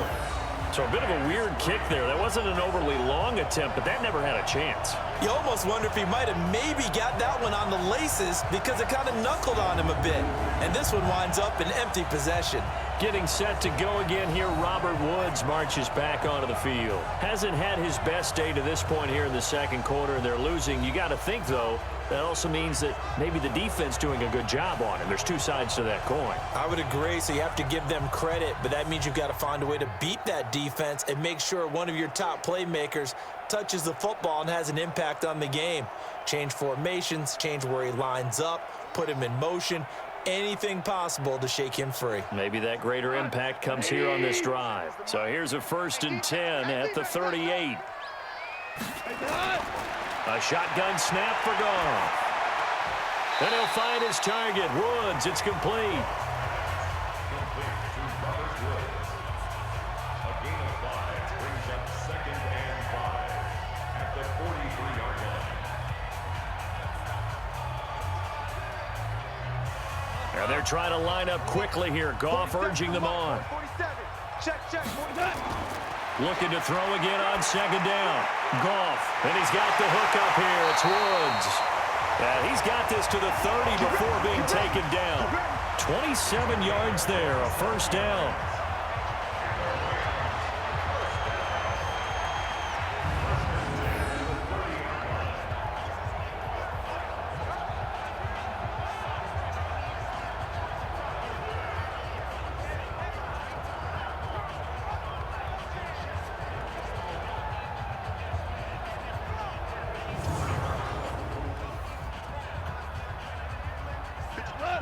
So a bit of a weird kick there. That wasn't an overly long attempt, but that never had a chance. You almost wonder if he might have maybe got that one on the laces because it kind of knuckled on him a bit. And this one winds up in empty possession. Getting set to go again here, Robert Woods marches back onto the field. Hasn't had his best day to this point here in the 2nd quarter, and they're losing. You got to think, though, that also means that maybe the defense doing a good job on him. There's 2 sides to that coin. I would agree, so you have to give them credit, but that means you've got to find a way to beat that defense and make sure one of your top playmakers touches the football and has an impact on the game. Change formations, change where he lines up, put him in motion, anything possible to shake him free. Maybe that greater impact comes here on this drive. So here's a 1st and 10 at the 38. A shotgun snap for Goff. And he'll find his target. Woods, it's complete. And they're trying to line up quickly here. Goff urging them on. Looking to throw again on 2nd down. Goff, and he's got the hook up here. It's Woods. And he's got this to the 30 before being taken down. 27 yards there, a first down.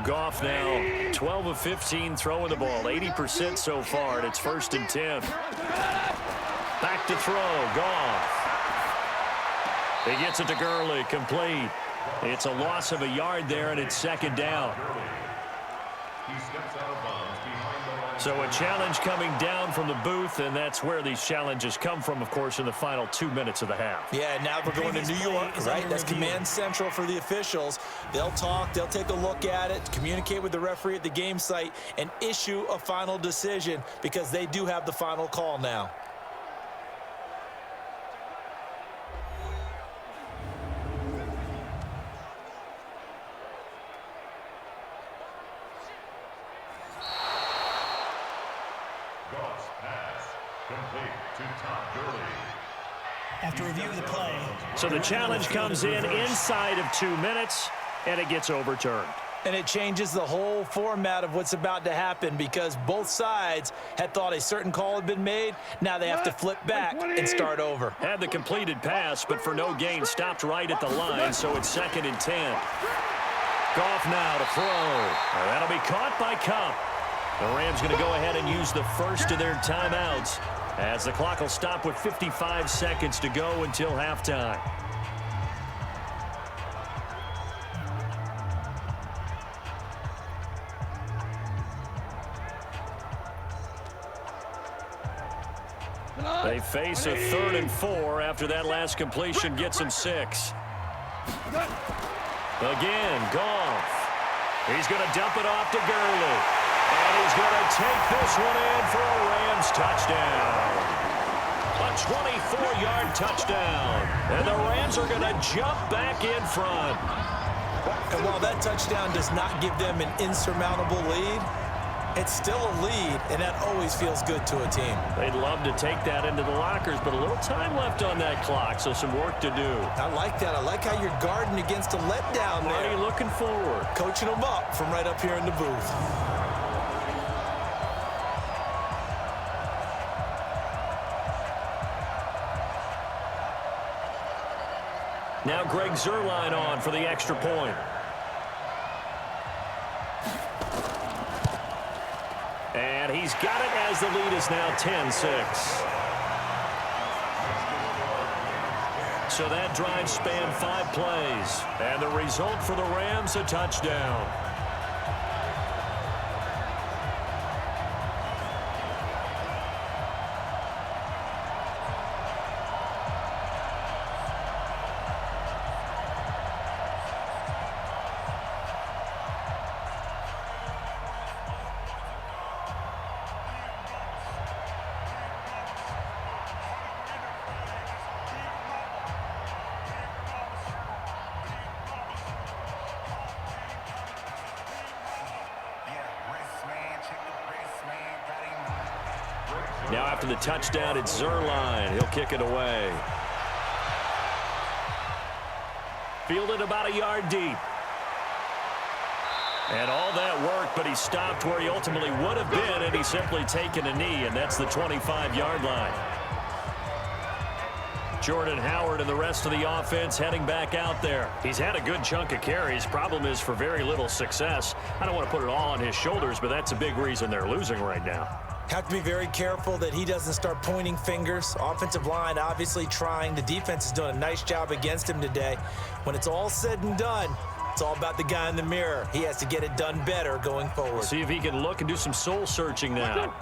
Goff now 12 of 15 throwing the ball, 80% so far, and it's 1st and 10. Back to throw, Goff. He gets it to Gurley, complete. It's a loss of a yard there, and it's 2nd down. He steps out of bounds behind the line. So a challenge coming down from the booth, and that's where these challenges come from, of course, in the final 2 minutes of the half. Yeah, now we're going to New York, right? That's command central for the officials. They'll talk, they'll take a look at it, communicate with the referee at the game site, and issue a final decision because they do have the final call now. Goff's pass complete to Todd Gurley. After review of the play. So the challenge comes in inside of 2 minutes, and it gets overturned. And it changes the whole format of what's about to happen because both sides had thought a certain call had been made. Now they have to flip back and start over. Had the completed pass, but for no gain, stopped right at the line, so it's 2nd and 10. Goff now to throw. That'll be caught by Kupp. The Rams going to go ahead and use the first of their timeouts as the clock will stop with 55 seconds to go until halftime. They face a 3rd and 4 after that last completion gets them 6. Again, Goff. He's going to dump it off to Gurley. And he's going to take this one in for a Rams touchdown. A 24-yard touchdown. And the Rams are going to jump back in front. And while that touchdown does not give them an insurmountable lead, it's still a lead, and that always feels good to a team. They'd love to take that into the lockers, but a little time left on that clock, so some work to do. I like that. I like how you're guarding against a letdown there. Already looking forward. Coaching them up from right up here in the booth. Now Greg Zuerlein on for the extra point. And he's got it as the lead is now 10-6. So that drive spanned 5 plays. And the result for the Rams, a touchdown. Now after the touchdown, it's Zuerlein. He'll kick it away. Fielded about a yard deep. And all that work, but he stopped where he ultimately would have been, and he's simply taken a knee, and that's the 25-yard line. Jordan Howard and the rest of the offense heading back out there. He's had a good chunk of carries. Problem is for very little success. I don't want to put it all on his shoulders, but that's a big reason they're losing right now. Have to be very careful that he doesn't start pointing fingers. Offensive line obviously trying. The defense is doing a nice job against him today. When it's all said and done, it's all about the guy in the mirror. He has to get it done better going forward. See if he can look and do some soul searching now.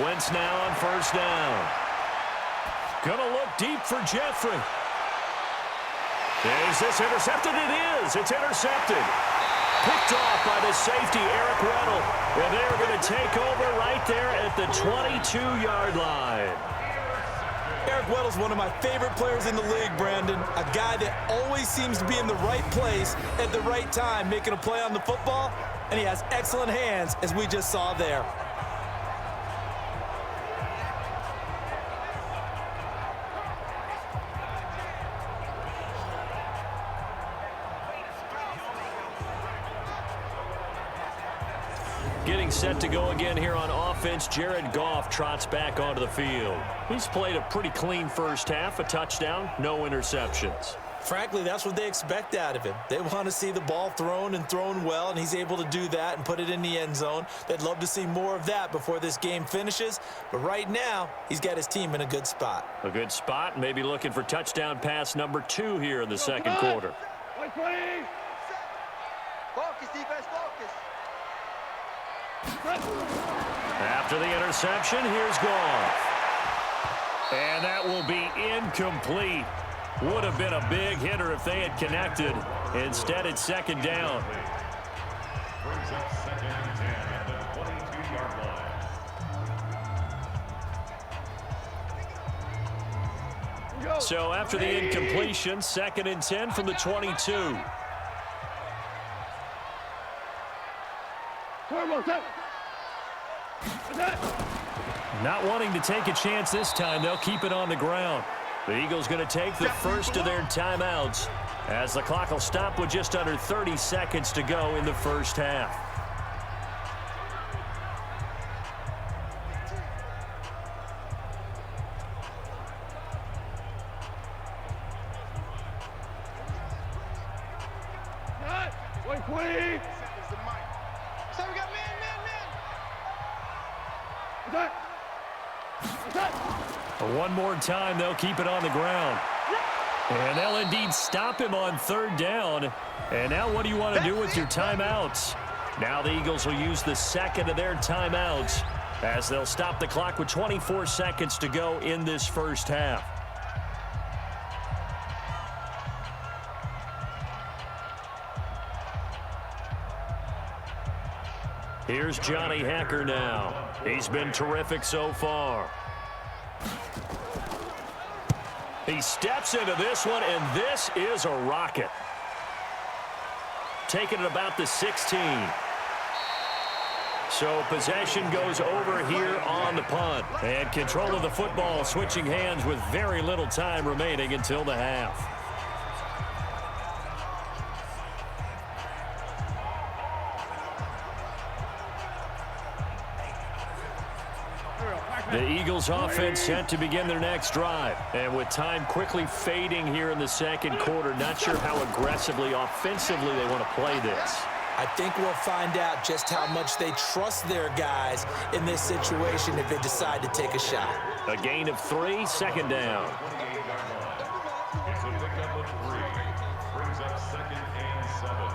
Wentz now on first down. Gonna look deep for Jeffrey. Is this intercepted? It is. It's intercepted. Picked off by the safety, Eric Weddle. And they're going to take over right there at the 22-yard line. Eric Weddle's one of my favorite players in the league, Brandon. A guy that always seems to be in the right place at the right time, making a play on the football, and he has excellent hands, as we just saw there. Getting set to go again here on offense, Jared Goff trots back onto the field. He's played a pretty clean first half, a touchdown, no interceptions. Frankly, that's what they expect out of him. They want to see the ball thrown and thrown well, and he's able to do that and put it in the end zone. They'd love to see more of that before this game finishes, but right now, he's got his team in a good spot. A good spot, maybe looking for touchdown pass number 2 here in the second quarter. Focus, defense, focus. After the interception, here's Goff. And that will be incomplete. Would have been a big hitter if they had connected. Instead, it's second down. Brings up second and 10 at the 22-yard line. So after the incompletion, second and 10 from the 22. Not wanting to take a chance this time, they'll keep it on the ground. The Eagles going to take the first of their timeouts as the clock will stop with just under 30 seconds to go in the first half. One more time, they'll keep it on the ground. And they'll indeed stop him on third down. And now what do you want to do with your timeouts? Now the Eagles will use the second of their timeouts as they'll stop the clock with 24 seconds to go in this first half. Here's Johnny Hacker now. He's been terrific so far. He steps into this one, and this is a rocket. Taking it about the 16. So possession goes over here on the punt. And control of the football switching hands with very little time remaining until the half. The Eagles offense set to begin their next drive. And with time quickly fading here in the second quarter, not sure how aggressively, offensively they want to play this. I think we'll find out just how much they trust their guys in this situation if they decide to take a shot. A gain of 3, second down. It's a pickup of 3. Brings up second and 7.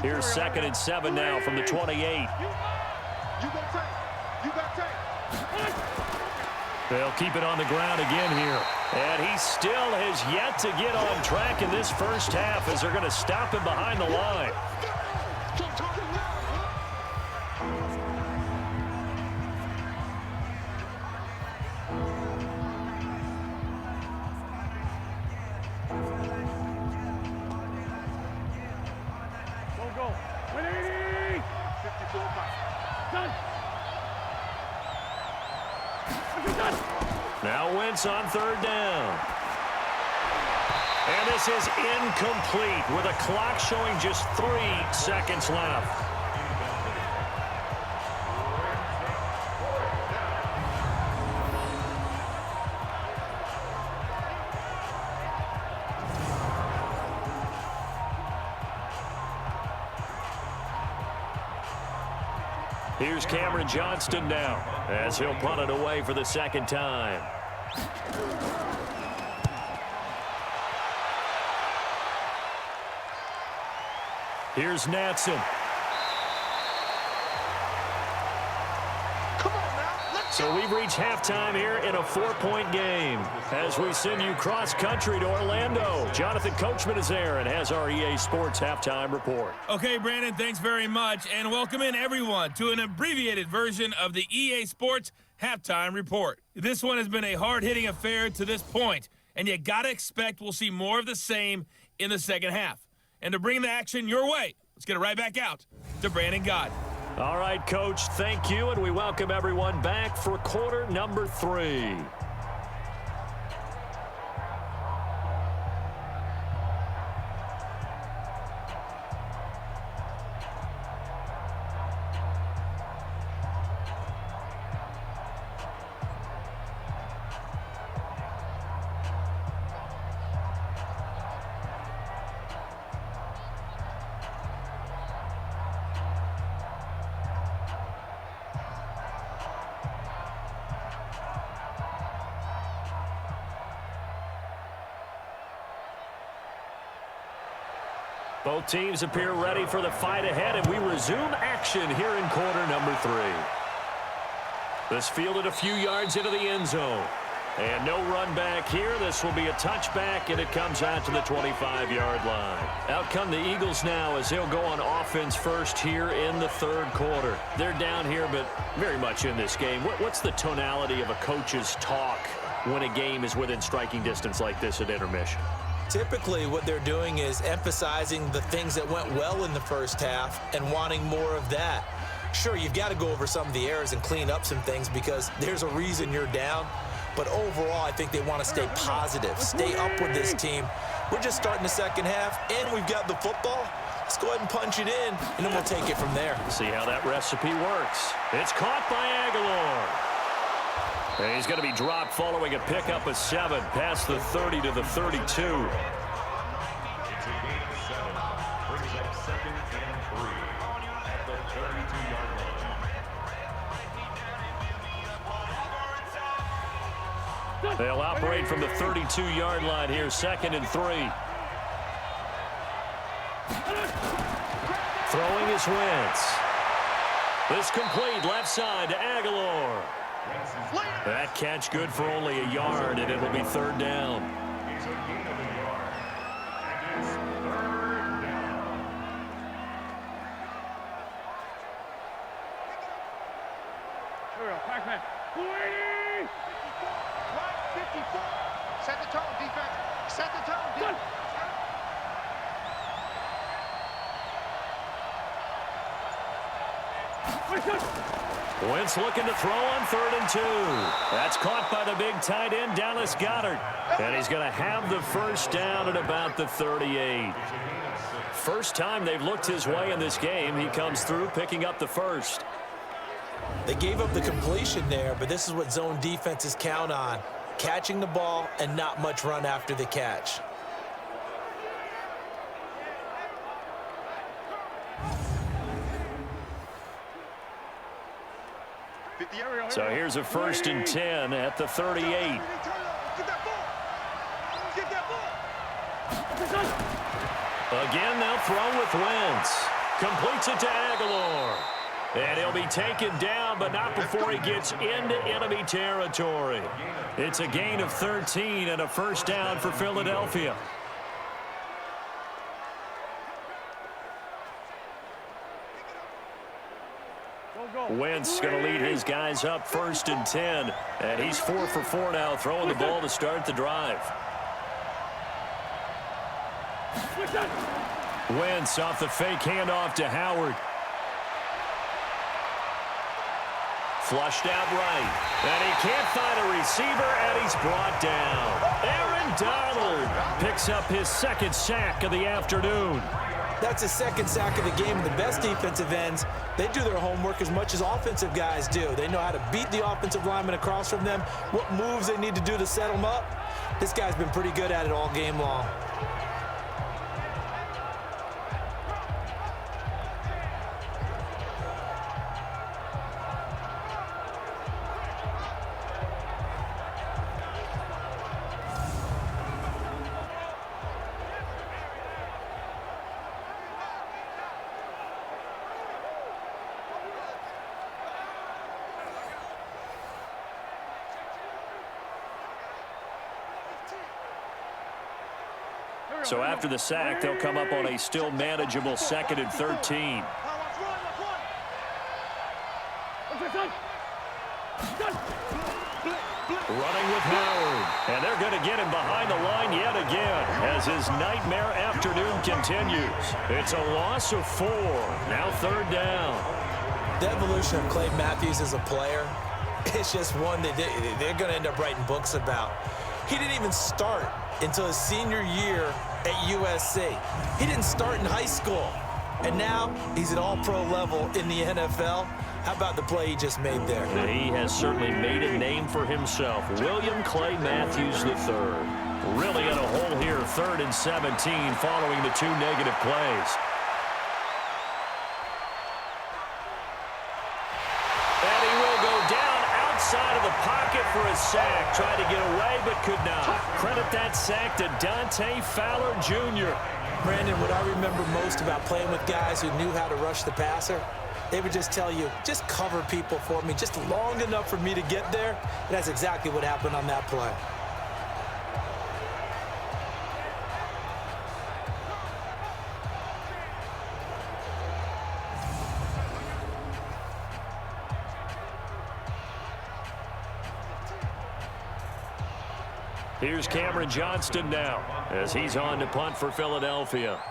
Here's second and 7 now from the 28. They'll keep it on the ground again here. And he still has yet to get on track in this first half as they're going to stop him behind the line. Now Wentz on third down. And this is incomplete with a clock showing just 3 seconds left. Here's Cameron Johnston now as he'll punt it away for the second time. Here's Natson. Come on now, let's So we've reached halftime here in a 4-point game. As we send you cross-country to Orlando, Jonathan Coachman is there and has our EA Sports halftime report. Okay, Brandon, thanks very much. And welcome in, everyone, to an abbreviated version of the EA Sports halftime report. This one has been a hard-hitting affair to this point, and you got to expect we'll see more of the same in the second half. And to bring the action your way, let's get it right back out to Brandon Gott. All right, Coach, thank you, and we welcome everyone back for quarter number 3. Both teams appear ready for the fight ahead, and we resume action here in quarter number 3. This fielded a few yards into the end zone. And no run back here. This will be a touchback, and it comes out to the 25-yard line. Out come the Eagles now as they'll go on offense first here in the third quarter. They're down here, but very much in this game. What's the tonality of a coach's talk when a game is within striking distance like this at intermission? Typically, what they're doing is emphasizing the things that went well in the first half and wanting more of that. Sure, you've got to go over some of the errors and clean up some things because there's a reason you're down. But overall, I think they want to stay positive, stay up with this team. We're just starting the second half, and we've got the football. Let's go ahead and punch it in, and then we'll take it from there. See how that recipe works. It's caught by Aguilar. And he's going to be dropped following a pickup of 7 past the 30 to the 32. It's a gain of 7. Brings up 2nd and 3 at the 32-yard line. They'll operate from the 32-yard line here, 2nd and 3. Throwing is Wentz. This complete left side to Aguilar. That catch good for only a yard, and it'll be 3rd down. It's a gain of a yard. And it's 3rd down. Here we go, Pac-Man. 280! Right, 54. Set the tone, defense. Set the tone, defense. Wentz looking to throw on 3rd and 2. That's caught by the big tight end, Dallas Goedert. And he's going to have the first down at about the 38. First time they've looked his way in this game. He comes through picking up the first. They gave up the completion there, but this is what zone defenses count on. Catching the ball and not much run after the catch. So here's a 1st and 10 at the 38. Get that ball! Get that ball! Again, they'll throw with Wentz. Completes it to Aguilar. And he'll be taken down, but not before he gets into enemy territory. It's a gain of 13 and a first down for Philadelphia. Wentz going to lead his guys up 1st and 10. And he's 4 for 4 now, throwing the ball to start the drive. Wentz off the fake handoff to Howard. Flushed out right. And he can't find a receiver, and he's brought down. Aaron Donald picks up his 2nd sack of the afternoon. That's his 2nd sack of the game. The best defensive ends, they do their homework as much as offensive guys do. They know how to beat the offensive lineman across from them, what moves they need to do to set them up. This guy's been pretty good at it all game long. So after the sack, they'll come up on a still manageable 2nd and 13. Running with Howard. And they're going to get him behind the line yet again as his nightmare afternoon continues. It's a loss of 4. Now 3rd down. The evolution of Clay Matthews as a player, it's just one that they're going to end up writing books about. He didn't even start until his senior year at USC. He didn't start in high school. And now he's at all-pro level in the NFL. How about the play he just made there? And he has certainly made a name for himself. William Clay Matthews III. Really in a hole here, 3rd and 17 following the 2 negative plays. And he will go down outside of the pocket for a sack. Tried to get away but could not. Credit that sack to Dante Fowler Jr. Brandon, what I remember most about playing with guys who knew how to rush the passer, they would just tell you, just cover people for me, just long enough for me to get there. And that's exactly what happened on that play. Here's Cameron Johnston now as he's on to punt for Philadelphia.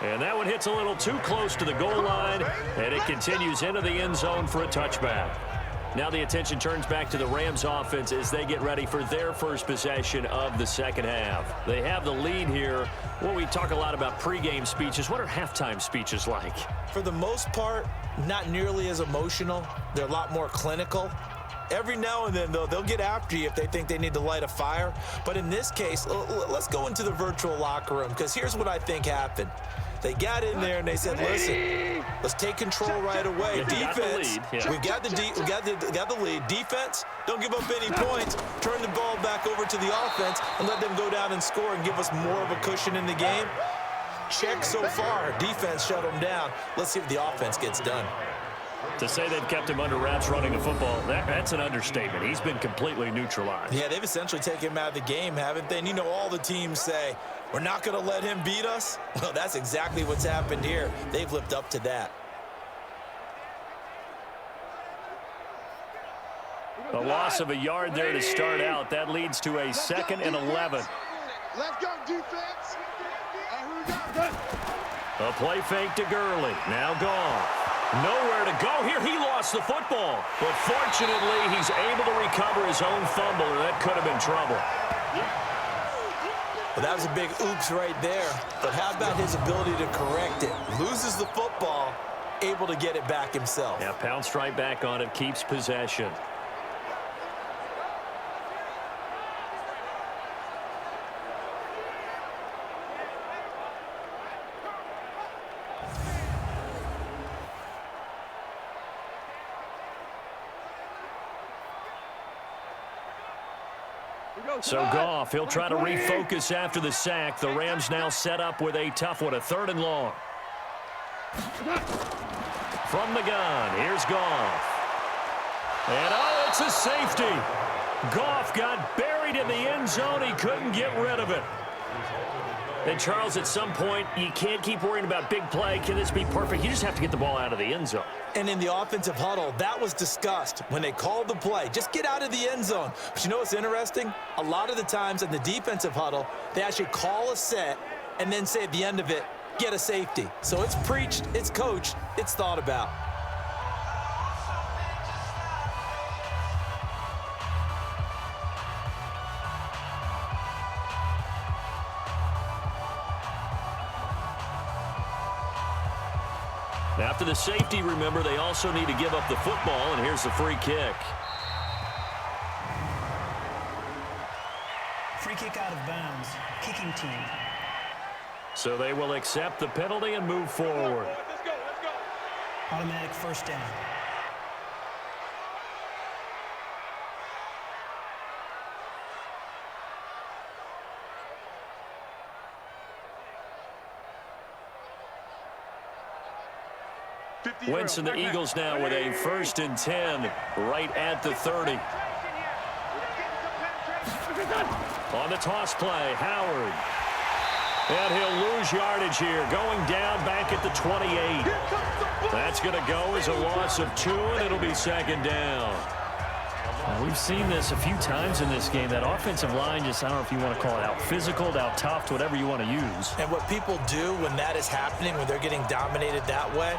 And that one hits a little too close to the goal line, and it continues into the end zone for a touchback. Now the attention turns back to the Rams offense as they get ready for their first possession of the second half. They have the lead here. Well, we talk a lot about pregame speeches. What are halftime speeches like? For the most part, not nearly as emotional. They're a lot more clinical. Every now and then, though, they'll get after you if they think they need to light a fire. But in this case, let's go into the virtual locker room, because here's what I think happened. They got in there and they said, listen, let's take control right away. Defense, we got the lead. Defense, don't give up any points. Turn the ball back over to the offense and let them go down and score and give us more of a cushion in the game. Check so far. Defense shut them down. Let's see if the offense gets done. To say they've kept him under wraps running the football, that's an understatement. He's been completely neutralized. Yeah, they've essentially taken him out of the game, haven't they? And you know, all the teams say, we're not going to let him beat us. Well, that's exactly what's happened here. They've lived up to that. A loss of a yard there to start out. That leads to a 2nd and 11. Let's go, defense. A play fake to Gurley. Now gone. Nowhere to go here. He lost the football. But fortunately, he's able to recover his own fumble, or that could have been trouble. Well, that was a big oops right there. But how about his ability to correct it? Loses the football, able to get it back himself. Yeah, pounced right back on it, keeps possession. So Goff, he'll try to refocus after the sack. The Rams now set up with a tough one, a 3rd and long. From the gun, here's Goff. And oh, it's a safety. Goff got buried in the end zone. He couldn't get rid of it. And Charles, at some point, you can't keep worrying about big play. Can this be perfect? You just have to get the ball out of the end zone. And in the offensive huddle, that was discussed when they called the play. Just get out of the end zone. But you know what's interesting? A lot of the times in the defensive huddle, they actually call a set and then say at the end of it, get a safety. So it's preached, it's coached, it's thought about. After the safety, remember, they also need to give up the football, and here's the free kick. Free kick out of bounds. Kicking team. So they will accept the penalty and move forward. Let's go. Automatic first down. Winston, the Eagles now with a 1st and 10 right at the 30. On the toss play, Howard. And he'll lose yardage here, going down back at the 28. That's going to go as a loss of 2, and it'll be 2nd down. We've seen this a few times in this game. That offensive line just, I don't know if you want to call it out physical, out tough, whatever you want to use. And what people do when that is happening, when they're getting dominated that way,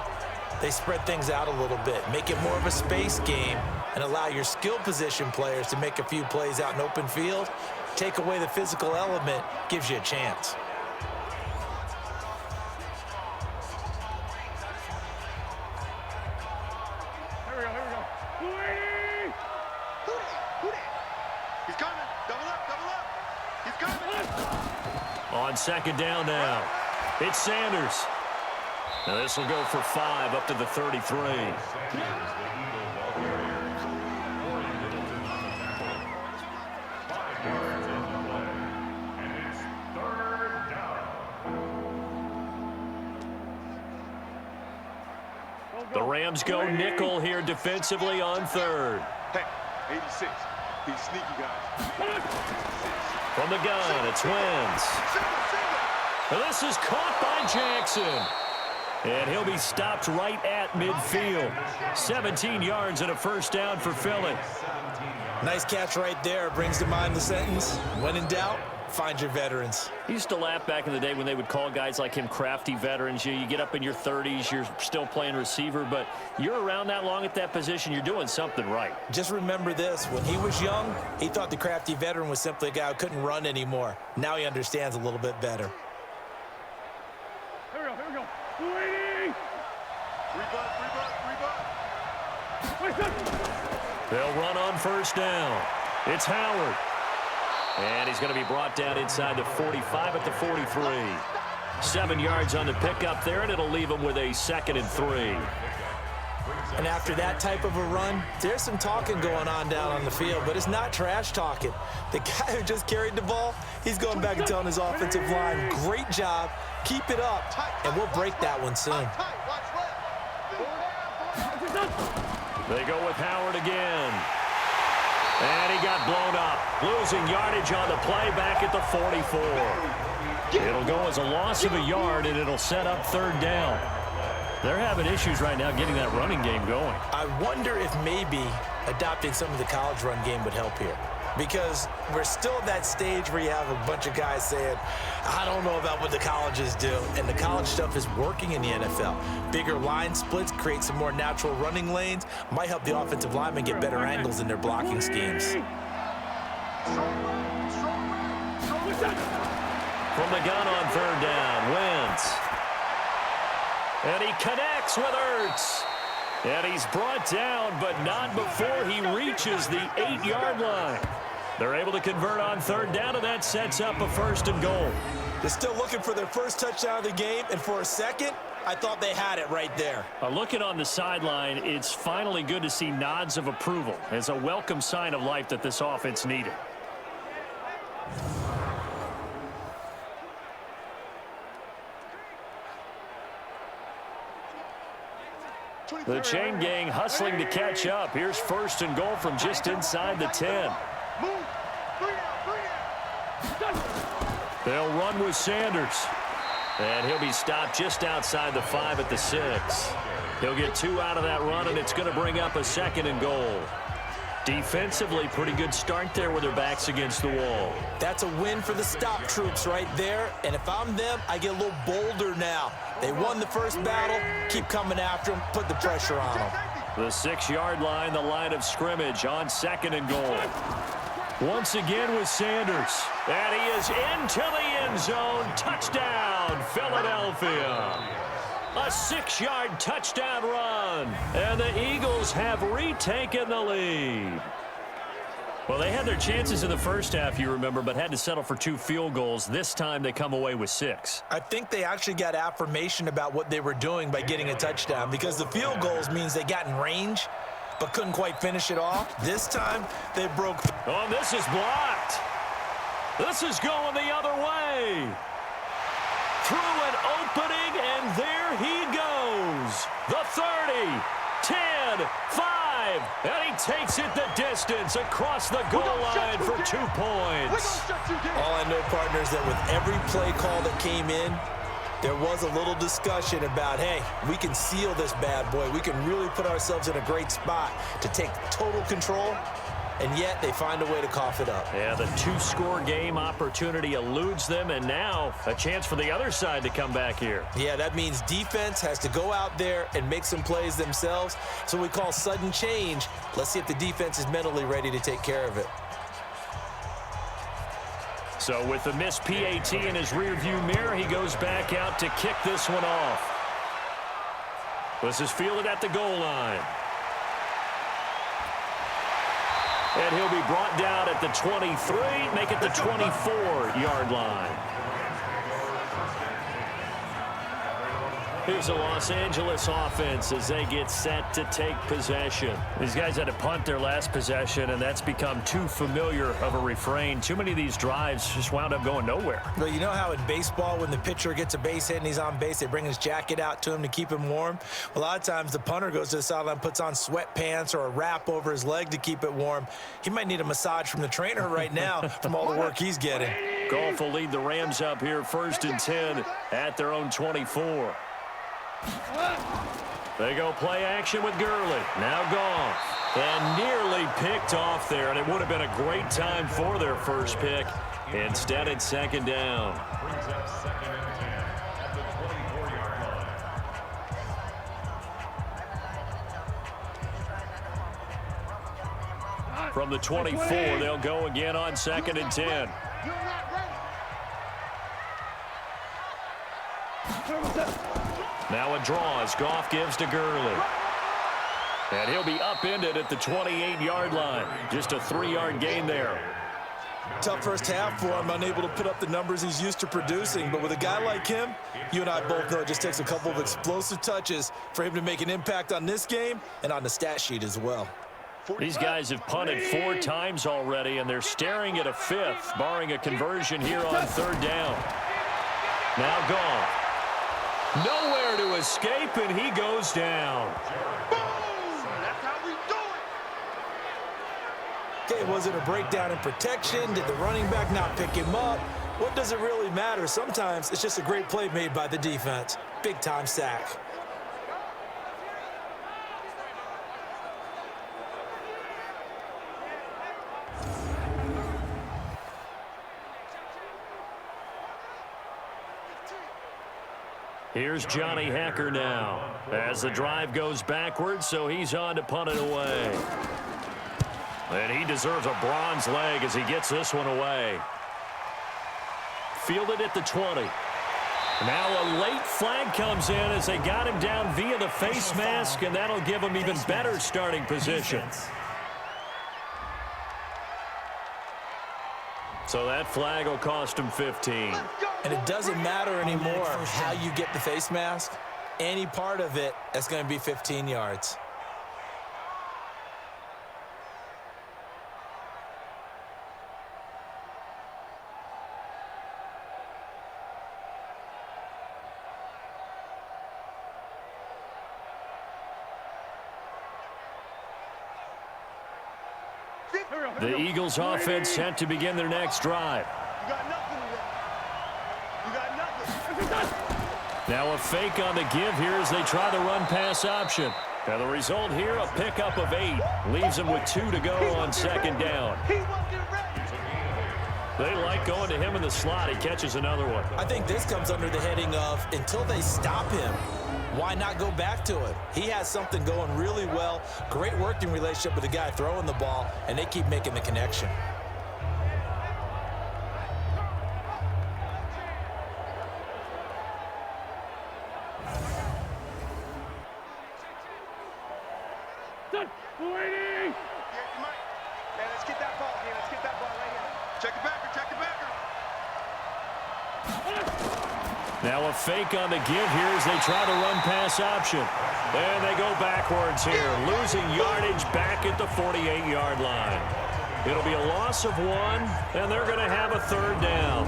they spread things out a little bit, make it more of a space game, and allow your skill position players to make a few plays out in open field. Take away the physical element, gives you a chance. Here we go. Who dat? He's coming. Double up. He's coming. On 2nd down now, it's Sanders. Now this will go for 5 up to the 33. The Rams go nickel here defensively on 3rd. Hey, 86. He's sneaky, guys. From the gun, it's Wentz. Now this is caught by Jackson. And he'll be stopped right at midfield. 17 yards and a 1st down for Philly. Nice catch right there. Brings to mind the sentence, when in doubt, find your veterans. I used to laugh back in the day when they would call guys like him crafty veterans. You get up in your 30s, you're still playing receiver, but you're around that long at that position, you're doing something right. Just remember this. When he was young, he thought the crafty veteran was simply a guy who couldn't run anymore. Now he understands a little bit better. Here we go. Waiting. They'll run on 1st down. It's Howard. And he's going to be brought down inside the 45 at the 43. 7 yards on the pickup there, and it'll leave him with a 2nd and 3. And after that type of a run, there's some talking going on down on the field, but it's not trash talking. The guy who just carried the ball, he's going back and telling his offensive line, great job, keep it up, and we'll break that one soon. They go with Howard again. And he got blown up, losing yardage on the play back at the 44. It'll go as a loss of a yard, and it'll set up 3rd down. They're having issues right now getting that running game going. I wonder if maybe adopting some of the college run game would help here. Because we're still at that stage where you have a bunch of guys saying, I don't know about what the colleges do. And the college stuff is working in the NFL. Bigger line splits, create some more natural running lanes, might help the offensive linemen get better angles in their blocking schemes. From the gun on 3rd down, Wentz. And he connects with Ertz. And he's brought down, but not before he reaches the 8-yard line. They're able to convert on 3rd down, and that sets up a 1st and goal. They're still looking for their first touchdown of the game, and for a second, I thought they had it right there. Looking on the sideline, it's finally good to see nods of approval. It's a welcome sign of life that this offense needed. The chain gang hustling to catch up. Here's 1st and goal from just inside the 10. They'll run with Sanders. And he'll be stopped just outside the 5 at the 6. He'll get 2 out of that run, and it's going to bring up a 2nd and goal. Defensively, pretty good start there with their backs against the wall. That's a win for the stop troops right there. And if I'm them, I get a little bolder now. They won the first battle. Keep coming after them. Put the pressure on them. The 6-yard line, the line of scrimmage on 2nd and goal. Once again with Sanders. And he is into the end zone. Touchdown, Philadelphia. A 6-yard touchdown run. And the Eagles have retaken the lead. Well, they had their chances in the first half, you remember, but had to settle for 2 field goals. This time they come away with 6. I think they actually got affirmation about what they were doing by getting a touchdown, because the field goals means they got in range but couldn't quite finish it off. This time they broke. Oh, this is blocked. This is going the other way. Through an opening, and there he goes. goes. The 30, 10, 5, and he takes it the distance across the goal line for 2 points. All I know, partners, that with every play call that came in, there was a little discussion about, hey, we can seal this bad boy. We can really put ourselves in a great spot to take total control, and yet they find a way to cough it up. Yeah, the 2-score game opportunity eludes them, and now a chance for the other side to come back here. Yeah, that means defense has to go out there and make some plays themselves. So we call sudden change. Let's see if the defense is mentally ready to take care of it. So with the missed PAT in his rearview mirror, he goes back out to kick this one off. This is fielded at the goal line. And he'll be brought down at the 23, make it the 24-yard line. Here's the Los Angeles offense as they get set to take possession. These guys had to punt their last possession, and that's become too familiar of a refrain. Too many of these drives just wound up going nowhere. Well, you know how in baseball, when the pitcher gets a base hit and he's on base, they bring his jacket out to him to keep him warm? A lot of times the punter goes to the sideline, puts on sweatpants or a wrap over his leg to keep it warm. He might need a massage from the trainer right now from all the work he's getting. Goff will lead the Rams up here 1st and 10 at their own 24. They go play action with Gurley. Now Goff. And nearly picked off there, and it would have been a great time for their first pick. Instead, it's 2nd down. Brings up 2nd and 10 at the 24-yard line. From the 24, they'll go again on 2nd and 10. Now a draw as Goff gives to Gurley. And he'll be upended at the 28-yard line. Just a 3-yard gain there. Tough first half for him, unable to put up the numbers he's used to producing. But with a guy like him, you and I both know it just takes a couple of explosive touches for him to make an impact on this game and on the stat sheet as well. These guys have punted 4 times already, and they're staring at a 5th, barring a conversion here on 3rd down. Now Goff. Nowhere to escape, and he goes down. Boom! That's how we do it. Okay, was it a breakdown in protection? Did the running back not pick him up? What does it really matter? Sometimes it's just a great play made by the defense. Big-time sack. Here's Johnny Hacker now as the drive goes backwards, so he's on to punt it away. And he deserves a bronze leg as he gets this one away. Fielded at the 20. Now a late flag comes in as they got him down via the face mask, and that'll give him even better starting position. So that flag will cost him 15. And it doesn't matter anymore how you get the face mask. Any part of it, that's going to be 15 yards. The Eagles offense set to begin their next drive. You got nothing today. You got nothing. Now a fake on the give here as they try the run-pass option. Now the result here, a pickup of 8. Leaves them with 2 to go on 2nd down. He wasn't ready. They like going to him in the slot. He catches another one. I think this comes under the heading of until they stop him, why not go back to it? He has something going really well. Great working relationship with the guy throwing the ball, and they keep making the connection. Let's get that ball here. Let's get that ball right here. Check it backer. Check it backer. Now a fake on the give here as they try the run-pass option. And they go backwards here, losing yardage back at the 48-yard line. It'll be a loss of 1, and they're going to have a 3rd down.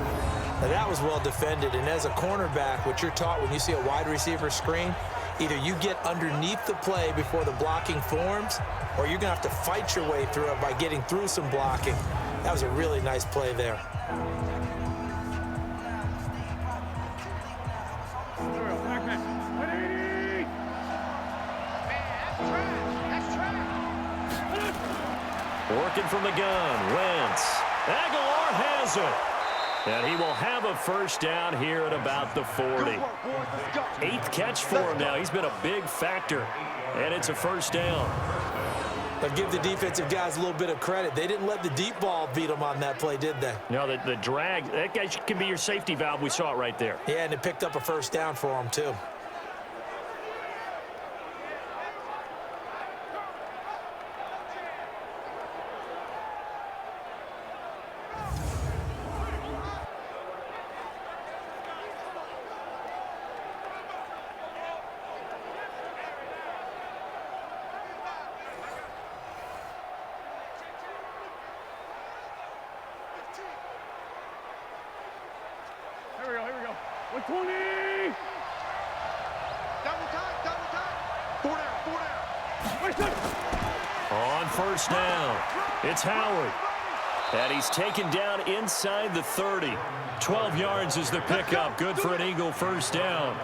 Now that was well defended, and as a cornerback, what you're taught when you see a wide receiver screen, Either you get underneath the play before the blocking forms, or you're going to have to fight your way through it by getting through some blocking. That was a really nice play there. Working from the gun, Wentz. Aguilar has it. And he will have a first down here at about the 40. 8th catch for him now. He's been a big factor. And it's a first down. But give the defensive guys a little bit of credit. They didn't let the deep ball beat them on that play, did they? No, the drag, that guy can be your safety valve. We saw it right there. Yeah, and it picked up a first down for them, too. Here we go. 120! Double time. 4 down. On first down, it's Howard. And he's taken down inside the 30. 12 yards is the pickup. Good for an Eagle first down.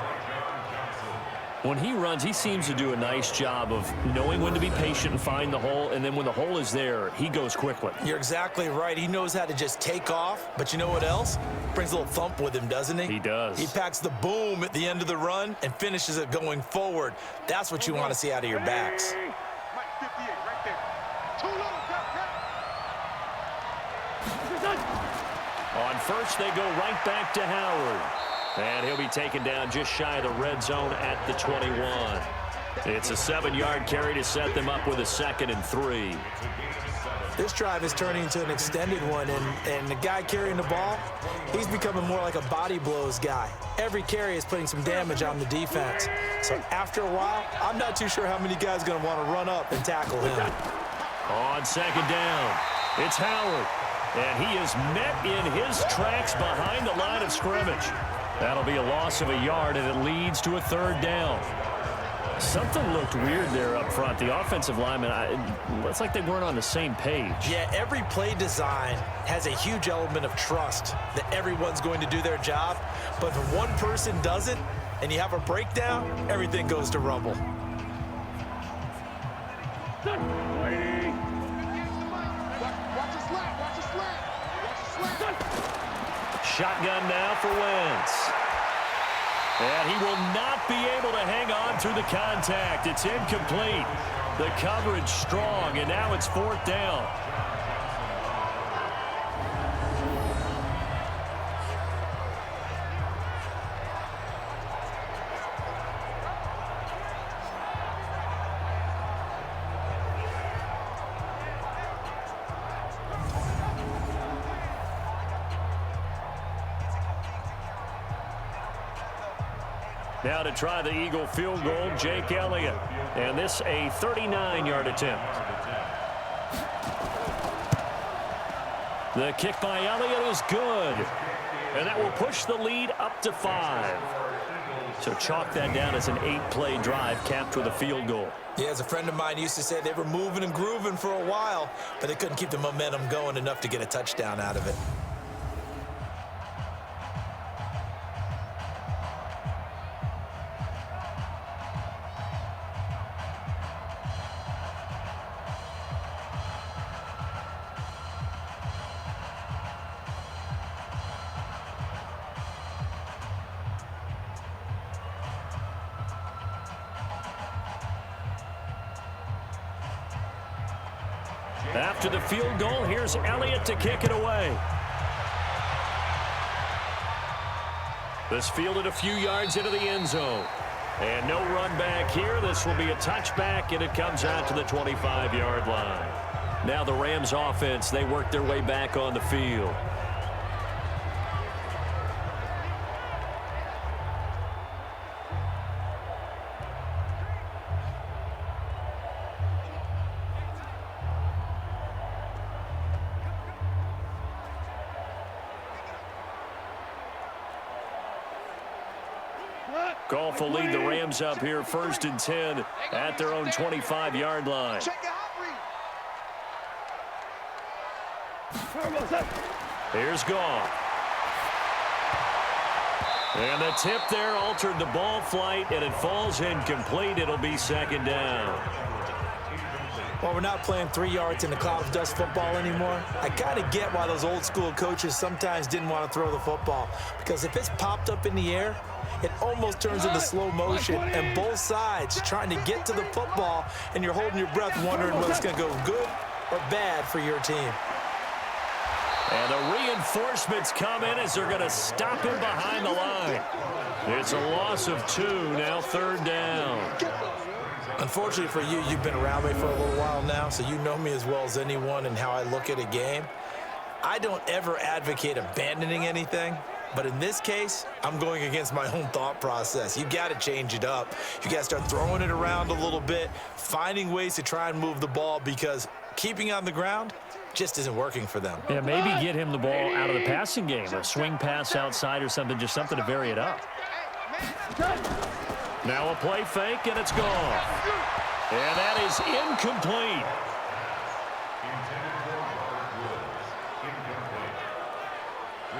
When he runs, he seems to do a nice job of knowing when to be patient and find the hole, and then when the hole is there, he goes quickly. You're exactly right. He knows how to just take off, but you know what else? Brings a little thump with him, doesn't he? He does. He packs the boom at the end of the run and finishes it going forward. That's what you want to see out of your backs. Mike 58 right there. Too low, On first, they go right back to Howard. And he'll be taken down just shy of the red zone at the 21. It's a 7-yard carry to set them up with a 2nd and 3. This drive is turning into an extended one, and the guy carrying the ball, he's becoming more like a body blows guy. Every carry is putting some damage on the defense. So after a while, I'm not too sure how many guys are going to want to run up and tackle him. On 2nd down, it's Howard. And he is met in his tracks behind the line of scrimmage. That'll be a loss of a yard, and it leads to a 3rd down. Something looked weird there up front. The offensive linemen, it's like they weren't on the same page. Yeah, every play design has a huge element of trust that everyone's going to do their job. But if one person doesn't and you have a breakdown, everything goes to rubble. Shotgun now for Wentz. And he will not be able to hang on through the contact. It's incomplete. The coverage strong, and now it's 4th down. Now to try the Eagle field goal, Jake Elliott. And this a 39-yard attempt. The kick by Elliott is good. And that will push the lead up to 5. So chalk that down as an 8-play drive capped with a field goal. Yeah, as a friend of mine used to say, they were moving and grooving for a while, but they couldn't keep the momentum going enough to get a touchdown out of it. After the field goal, here's Elliott to kick it away. This fielded a few yards into the end zone. And no run back here. This will be a touchback, and it comes out to the 25-yard line. Now the Rams offense, they work their way back on the field. Goff will lead the Rams up here 1st and 10 at their own 25-yard line. Check it out, read. Here's Goff. And the tip there altered the ball flight, and it falls incomplete. It'll be 2nd down. Well, we're not playing 3 yards in the cloud of dust football anymore. I kind of get why those old school coaches sometimes didn't want to throw the football, because if it's popped up in the air, it almost turns into slow motion, and both sides trying to get to the football, and you're holding your breath wondering whether it's going to go good or bad for your team. And the reinforcements come in as they're going to stop him behind the line. It's a loss of 2, now 3rd down. Unfortunately for you, you've been around me for a little while now, so you know me as well as anyone and how I look at a game. I don't ever advocate abandoning anything, but in this case, I'm going against my own thought process. You got to change it up. You got to start throwing it around a little bit, finding ways to try and move the ball, because keeping on the ground just isn't working for them. Yeah, maybe get him the ball out of the passing game, a swing pass outside or something, just something to vary it up. Now a play fake, and it's gone. And that is incomplete.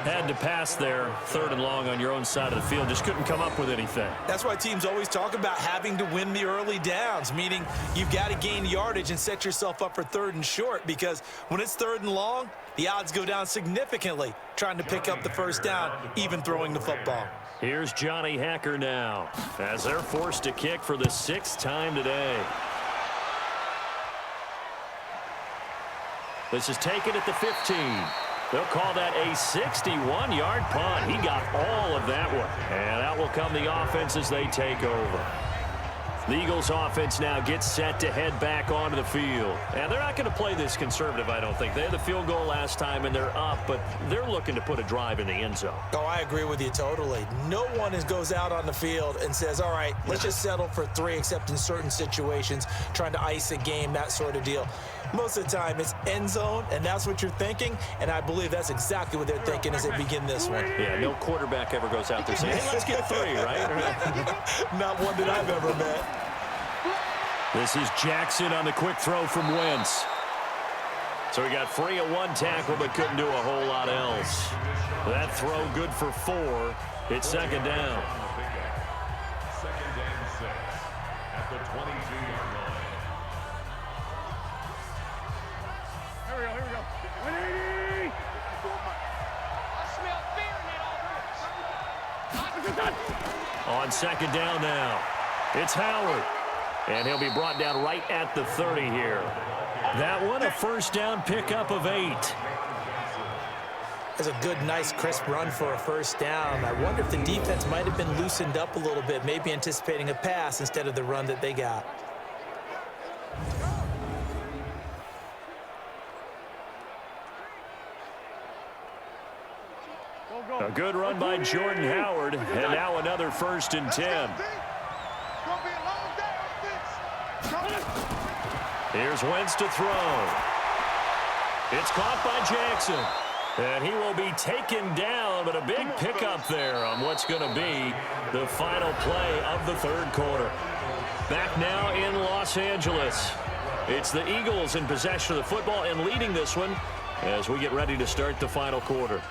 Had to pass there, 3rd and long on your own side of the field. Just couldn't come up with anything. That's why teams always talk about having to win the early downs, meaning you've got to gain yardage and set yourself up for 3rd and short, because when it's 3rd and long, the odds go down significantly trying to pick up the 1st down, even throwing the football. Here's Johnny Hacker now as they're forced to kick for the 6th time today. This is taken at the 15. They'll call that a 61-yard punt. He got all of that one. And out will come the offense as they take over. The Eagles offense now gets set to head back onto the field. And they're not going to play this conservative, I don't think. They had the field goal last time, and they're up, but they're looking to put a drive in the end zone. Oh, I agree with you totally. No one goes out on the field and says, all right, let's just settle for 3, except in certain situations, trying to ice a game, that sort of deal. Most of the time, it's end zone, and that's what you're thinking, and I believe that's exactly what they're thinking as they begin this one. Yeah, no quarterback ever goes out there saying, hey, let's get 3, right? Not one that I've ever met. This is Jackson on the quick throw from Wentz. So he got free at 1 tackle, but couldn't do a whole lot else. That throw good for 4. It's 2nd down. 2nd and 6 at the 22-yard line. Here we go. 180! I smell fear in that offense. On 2nd down now, it's Howard. And he'll be brought down right at the 30 here. That one, a 1st down pickup of 8. That's a good, nice, crisp run for a 1st down. I wonder if the defense might have been loosened up a little bit, maybe anticipating a pass instead of the run that they got. A good run by Jordan Howard, and now another 1st and 10. Here's Wentz to throw. It's caught by Jackson. And he will be taken down, but a big pickup there on what's going to be the final play of the 3rd quarter. Back now in Los Angeles. It's the Eagles in possession of the football and leading this one as we get ready to start the final quarter.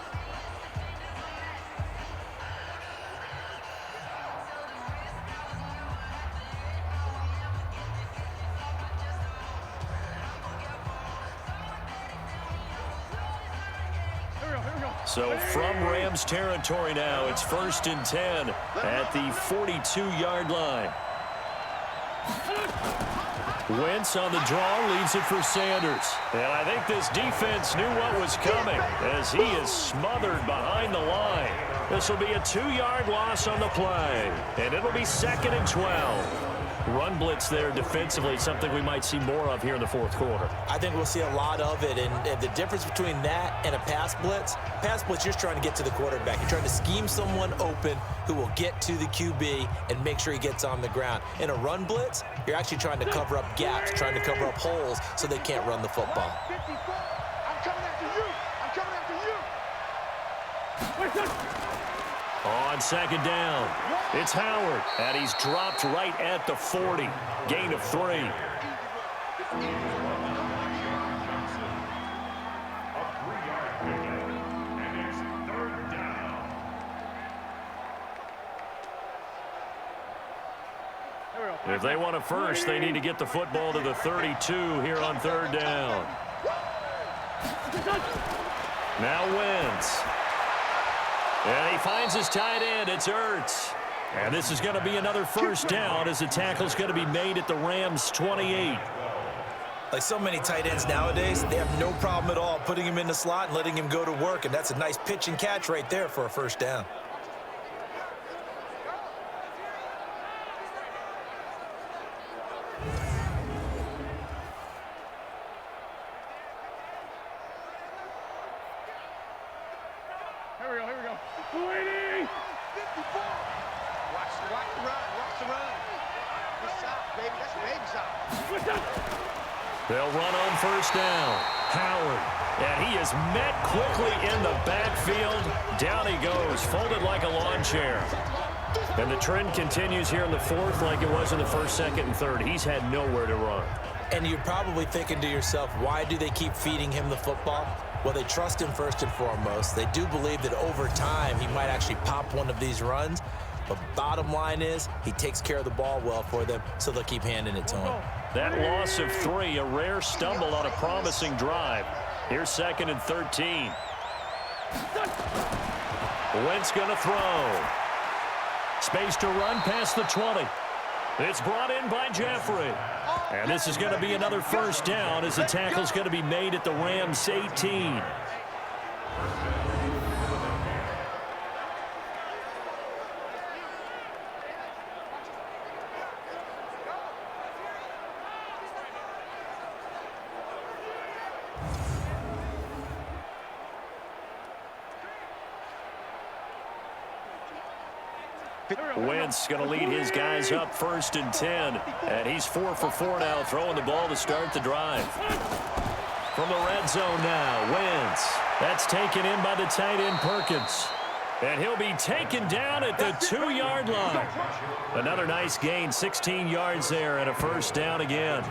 So from Rams territory now, it's 1st and 10 at the 42-yard line. Wentz on the draw, leaves it for Sanders. And I think this defense knew what was coming as he is smothered behind the line. This will be a 2-yard loss on the play, and it'll be 2nd and 12. Run blitz there defensively, something we might see more of here in the 4th quarter. I think we'll see a lot of it, and the difference between that and a pass blitz, you're just trying to get to the quarterback. You're trying to scheme someone open who will get to the QB and make sure he gets on the ground. In a run blitz, you're actually trying to cover up gaps, trying to cover up holes so they can't run the football. I'm coming after you. I'm coming after you. On second down, it's Howard, and he's dropped right at the 40. Gain of 3. A 3-yard pickup, and it's third down. If they want a first, they need to get the football to the 32 here on third down. Now Wentz. And he finds his tight end. It's Ertz. And this is going to be another first down as the tackle's going to be made at the Rams' 28. Like so many tight ends nowadays, they have no problem at all putting him in the slot and letting him go to work. And that's a nice pitch and catch right there for a first down. They'll run on first down. Howard. And he is met quickly in the backfield. Down he goes, folded like a lawn chair. And the trend continues here in the fourth like it was in the first, second, and third. He's had nowhere to run. And you're probably thinking to yourself, why do they keep feeding him the football? Well, they trust him first and foremost. They do believe that over time he might actually pop one of these runs. But bottom line is he takes care of the ball well for them, so they'll keep handing it to him. That loss of 3, a rare stumble on a promising drive. Here's second and 13. Wentz going to throw. Space to run past the 20. It's brought in by Jeffrey. And this is going to be another first down as the tackle's going to be made at the Rams' 18. Wentz going to lead his guys up first and 10. And he's 4 for 4 now, throwing the ball to start the drive. From the red zone now, Wentz. That's taken in by the tight end Perkins. And he'll be taken down at the 2-yard line. Another nice gain, 16 yards there, and a first down again.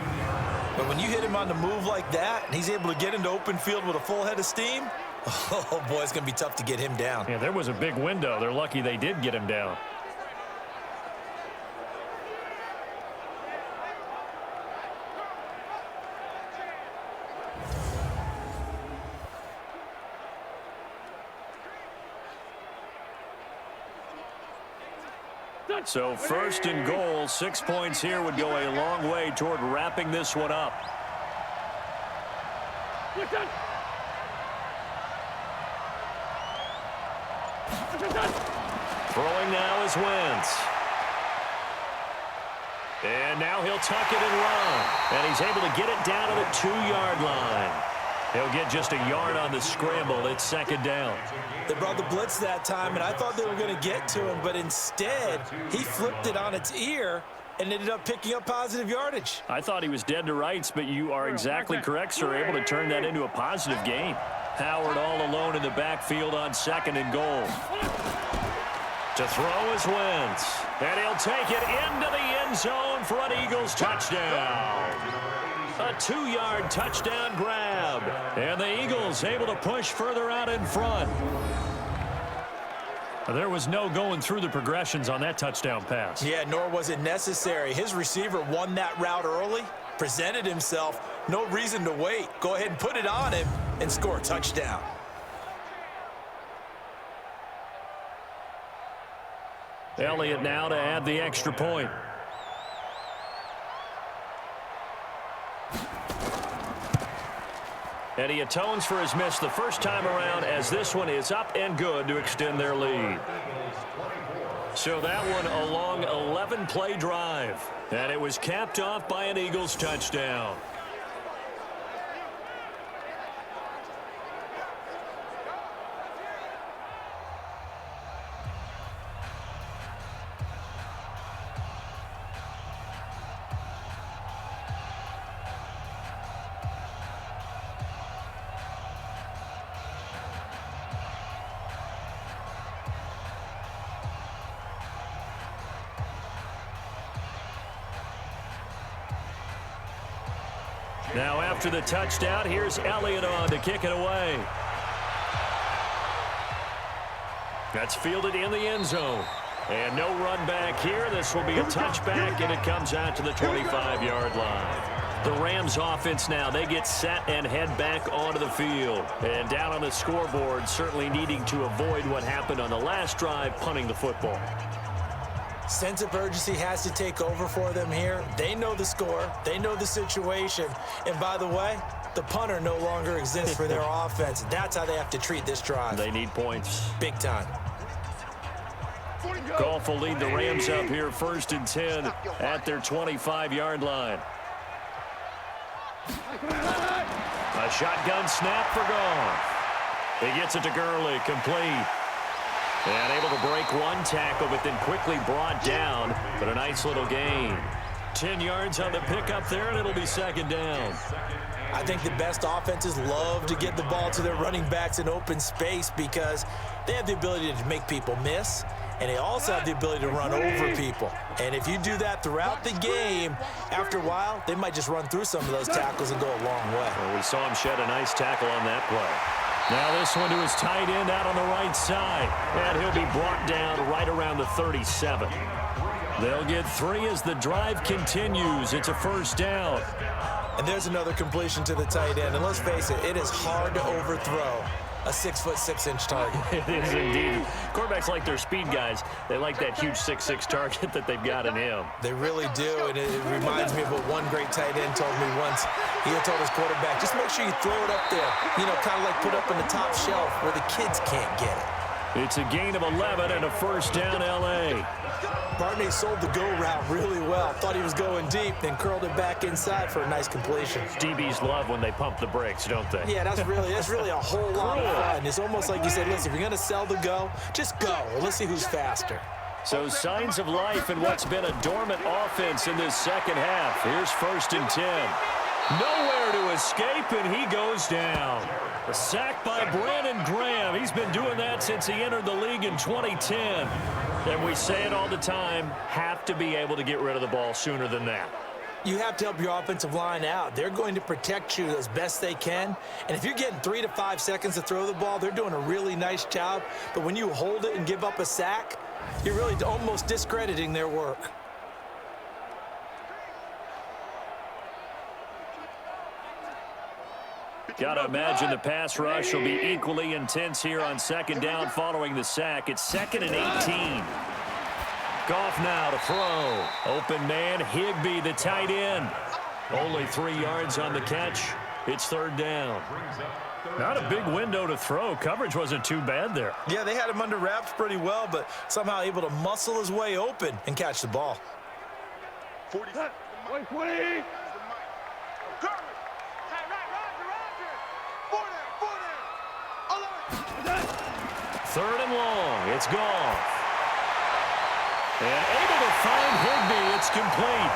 But when you hit him on the move like that, and he's able to get into open field with a full head of steam, oh boy, it's going to be tough to get him down. Yeah, there was a big window. They're lucky they did get him down. So first and goal, 6 points here would go a long way toward wrapping this one up. Throwing now is Wentz. And now he'll tuck it and run. And he's able to get it down to the 2-yard line. He'll get just a yard on the scramble. It's second down. They brought the blitz that time, and I thought they were going to get to him, but instead, he flipped it on its ear and ended up picking up positive yardage. I thought he was dead to rights, but you are exactly correct, sir. Able to turn that into a positive gain. Howard all alone in the backfield on second and goal. To throw is Wentz. And he'll take it into the end zone for an Eagles touchdown. A 2-yard touchdown grab. And the Eagles able to push further out in front. There was no going through the progressions on that touchdown pass. Yeah, nor was it necessary. His receiver won that route early, presented himself. No reason to wait. Go ahead and put it on him and score a touchdown. Elliott now to add the extra point. And he atones for his miss the first time around as this one is up and good to extend their lead. So that one a long 11-play drive. And it was capped off by an Eagles touchdown. Now after the touchdown, here's Elliott on to kick it away. That's fielded in the end zone. And no run back here. This will be a touchback, and it comes out to the 25-yard line. The Rams offense now, they get set and head back onto the field. And down on the scoreboard, certainly needing to avoid what happened on the last drive, punting the football. Sense of urgency has to take over for them here. They know the score. They know the situation. And by the way, the punter no longer exists for their offense. That's how they have to treat this drive. They need points. Big time. Goff will lead the Rams up here 1st and 10 at their 25-yard line. A shotgun snap for Goff. He gets it to Gurley, complete. And able to break one tackle, but then quickly brought down. But a nice little gain. 10 yards on the pickup there, and it'll be 2nd down. I think the best offenses love to get the ball to their running backs in open space because they have the ability to make people miss, and they also have the ability to run over people. And if you do that throughout the game, after a while, they might just run through some of those tackles and go a long way. Well, we saw him shed a nice tackle on that play. Now this one to his tight end out on the right side. And he'll be brought down right around the 37. They'll get 3 as the drive continues. It's a 1st down. And there's another completion to the tight end. And let's face it, it is hard to overthrow a 6'6" target. It is indeed. Quarterbacks like their speed guys. They like that huge 6'6" target that they've got in him. They really do, and it reminds me of what one great tight end told me once. He told his quarterback, just make sure you throw it up there. You know, kind of like put up on the top shelf where the kids can't get it. It's a gain of 11 and a 1st down L.A. Barney sold the go route really well. Thought he was going deep, then curled it back inside for a nice completion. DBs love when they pump the brakes, don't they? Yeah, that's really a whole lot of fun. It's almost like you said, listen, if you're going to sell the go, just go. Let's see who's faster. So signs of life in what's been a dormant offense in this 2nd half. Here's 1st and 10. Nowhere to escape, and he goes down. A sack by Brandon Graham. He's been doing that since he entered the league in 2010. And we say it all the time, have to be able to get rid of the ball sooner than that. You have to help your offensive line out. They're going to protect you as best they can. And if you're getting 3 to 5 seconds to throw the ball, they're doing a really nice job. But when you hold it and give up a sack, you're really almost discrediting their work. Got to imagine the pass rush will be equally intense here on 2nd down following the sack. It's 2nd and 18. Goff now to throw. Open man, Higbee, the tight end. Only 3 yards on the catch. It's 3rd down. Not a big window to throw. Coverage wasn't too bad there. Yeah, they had him under wraps pretty well, but somehow able to muscle his way open and catch the ball. 120. 3rd and long. It's Goff. And able to find Higbee. It's complete.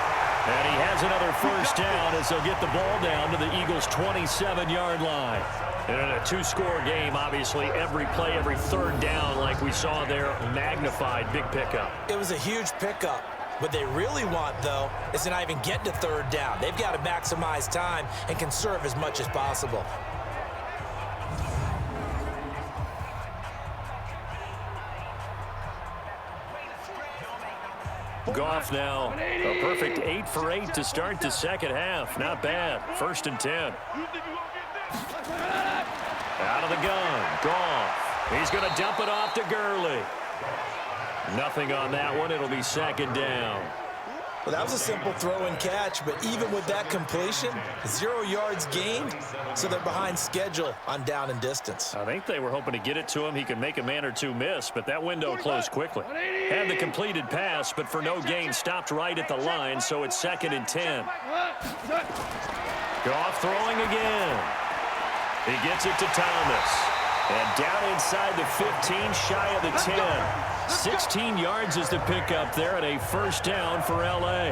And he has another 1st down as they'll get the ball down to the Eagles' 27-yard line. And in a 2-score game, obviously, every play, every 3rd down, like we saw there, magnified, big pickup. It was a huge pickup. What they really want, though, is to not even get to 3rd down. They've got to maximize time and conserve as much as possible. Goff now, a perfect 8 for 8 to start the 2nd half. Not bad. 1st and 10. Out of the gun, Goff. He's going to dump it off to Gurley. Nothing on that one. It'll be 2nd down. Well, that was a simple throw and catch, but even with that completion, 0 yards gained, so they're behind schedule on down and distance. I think they were hoping to get it to him. He could make a man or two miss, but that window closed quickly. Had the completed pass, but for no gain, stopped right at the line, so it's 2nd and 10. Goff throwing again. He gets it to Thomas. And down inside the 15, shy of the 10. 16 yards is the pickup there, and a 1st down for L.A.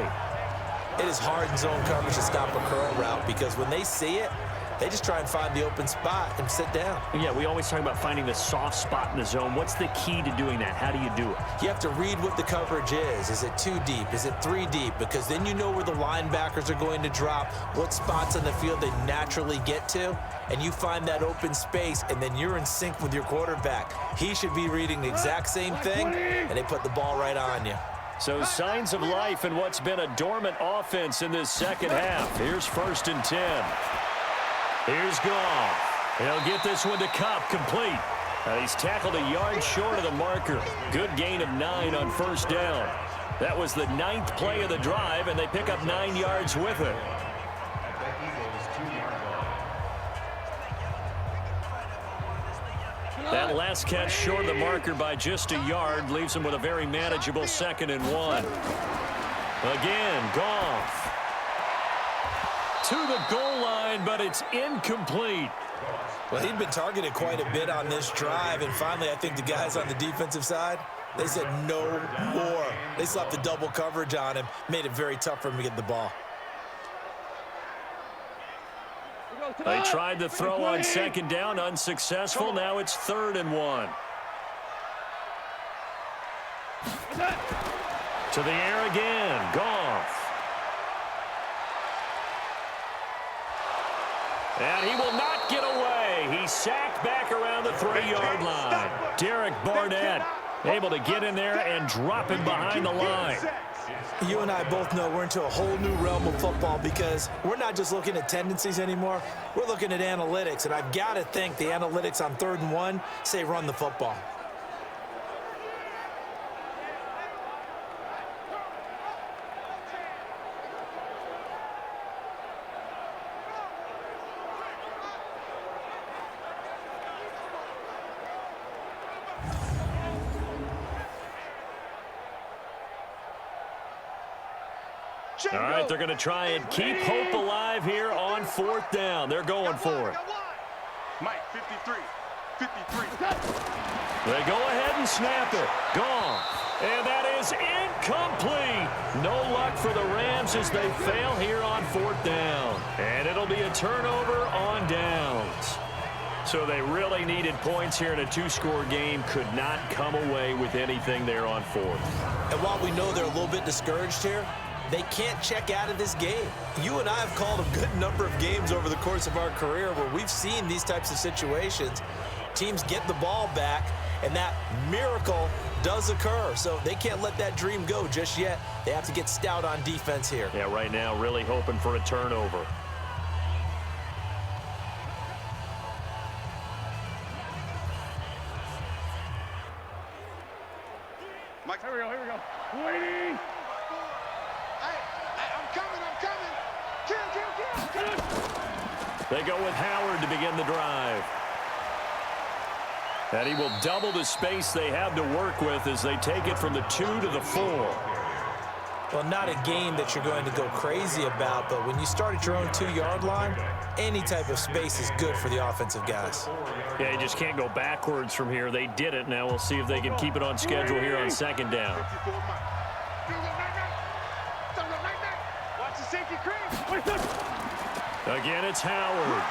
It is hard in zone coverage to stop a curl route because when they see it, They just try and find the open spot and sit down. Yeah, we always talk about finding the soft spot in the zone. What's the key to doing that? How do you do it? You have to read what the coverage is. Is it 2 deep? Is it 3 deep? Because then you know where the linebackers are going to drop, what spots on the field they naturally get to, and you find that open space, and then you're in sync with your quarterback. He should be reading the exact same thing, and they put the ball right on you. So signs of life in what's been a dormant offense in this second half. Here's 1st and 10. Here's Goff. He'll get this one to Cup, complete. He's tackled a yard short of the marker. Good gain of 9 on 1st down. That was the 9th play of the drive, and they pick up 9 yards with it. That last catch short of the marker by just a yard leaves him with a very manageable 2nd and 1. Again, Goff. To the goal line, but it's incomplete. Well, he'd been targeted quite a bit on this drive, and finally I think the guys on the defensive side, they said no more. They slapped the double coverage on him, made it very tough for him to get the ball. They tried to throw on 2nd down, unsuccessful. Now it's 3rd and 1. To the air again, Goff. And he will not get away. He's sacked back around the 3-yard line. Derek Barnett able to get in there and drop him behind the line. You and I both know we're into a whole new realm of football because we're not just looking at tendencies anymore. We're looking at analytics, and I've got to think the analytics on 3rd and 1 say run the football. All right, they're going to try and keep hope alive here on 4th down. They're going for it. Mike, 53. 53. They go ahead and snap it. Gone. And that is incomplete. No luck for the Rams as they fail here on 4th down. And it'll be a turnover on downs. So they really needed points here in a 2-score game. Could not come away with anything there on 4th. And while we know they're a little bit discouraged here, they can't check out of this game. You and I have called a good number of games over the course of our career where we've seen these types of situations. Teams get the ball back, and that miracle does occur. So they can't let that dream go just yet. They have to get stout on defense here. Yeah, right now really hoping for a turnover. Mike, here we go, here we go. Waiting. They go with Howard to begin the drive. And he will double the space they have to work with as they take it from the 2 to the 4. Well, not a game that you're going to go crazy about, but when you start at your own 2-yard line, any type of space is good for the offensive guys. Yeah, you just can't go backwards from here. They did it. Now we'll see if they can keep it on schedule here on 2nd down. Watch the safety cream. Again, it's Howard.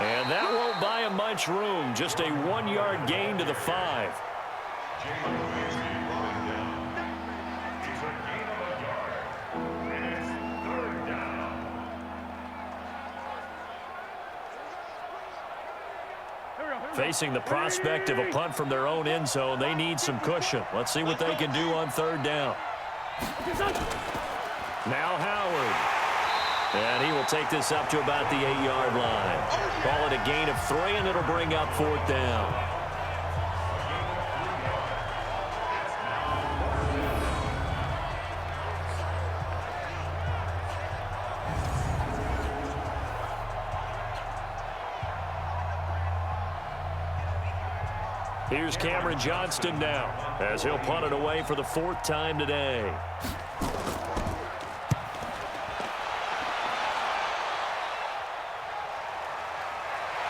And that won't buy him much room. Just a 1-yard gain to the 5. Facing the prospect of a punt from their own end zone, they need some cushion. Let's see what they can do on 3rd down. Now Howard. And he will take this up to about the 8-yard line. Call it a gain of 3, and it'll bring up 4th down. Here's Cameron Johnston now, as he'll punt it away for the 4th time today.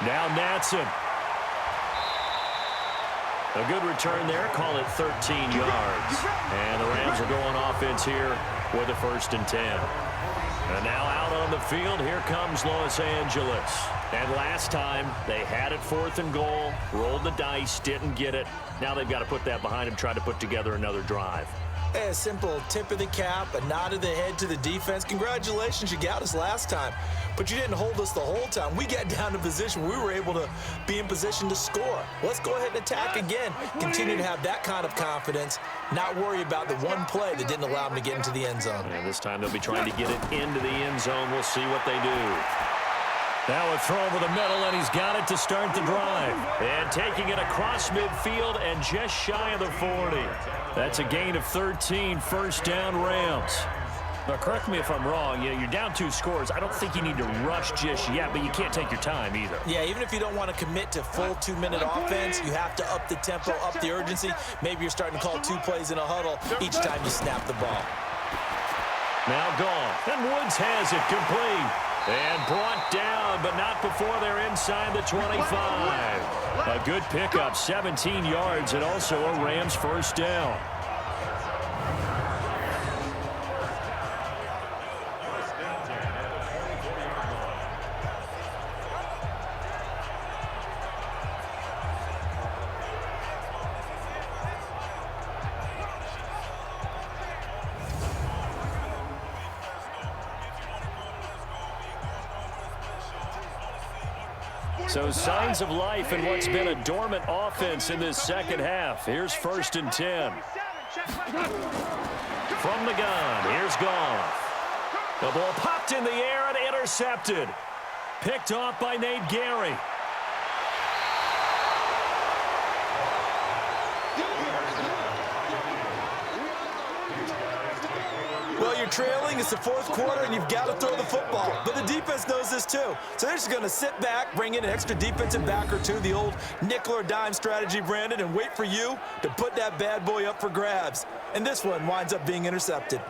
Now Natson. A good return there. Call it 13 yards. And the Rams are going offense here with a 1st and 10. And now out on the field, here comes Los Angeles. And last time, they had it 4th and goal, rolled the dice, didn't get it. Now they've got to put that behind them, try to put together another drive. Hey, a simple tip of the cap, a nod of the head to the defense. Congratulations, you got us last time. But you didn't hold us the whole time. We got down to position. We were able to be in position to score. Let's go ahead and attack again. Continue to have that kind of confidence. Not worry about the one play that didn't allow them to get into the end zone. And this time they'll be trying to get it into the end zone. We'll see what they do. Now a throw over the middle, and he's got it to start the drive. And taking it across midfield and just shy of the 40. That's a gain of 13, first down Rams. Now, correct me if I'm wrong. You're down 2 scores. I don't think you need to rush just yet, but you can't take your time either. Yeah, even if you don't want to commit to full 2-minute offense, you have to up the tempo, up the urgency. Maybe you're starting to call 2 plays in a huddle each time you snap the ball. Now gone, and Woods has it complete. And brought down, but not before they're inside the 25. A good pickup, 17 yards, and also a Rams first down. So signs of life in what's been a dormant offense in this second half. Here's 1st and 10. From the gun, here's Goff. The ball popped in the air and intercepted. Picked off by Nate Gary. Well, you're trailing. It's the 4th quarter, and you've got to throw the football. But the defense knows this, too. So they're just going to sit back, bring in an extra defensive back or two, the old nickel or dime strategy, Brandon, and wait for you to put that bad boy up for grabs. And this one winds up being intercepted.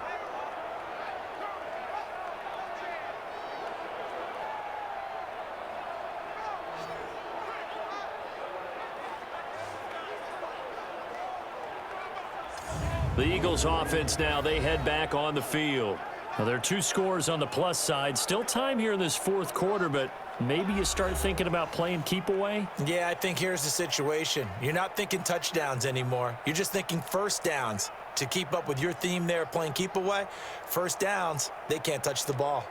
The Eagles offense now, they head back on the field. Well, there are 2 scores on the plus side. Still time here in this 4th quarter, but maybe you start thinking about playing keep away? Yeah, I think here's the situation. You're not thinking touchdowns anymore. You're just thinking first downs. To keep up with your theme there, playing keep away, first downs, they can't touch the ball.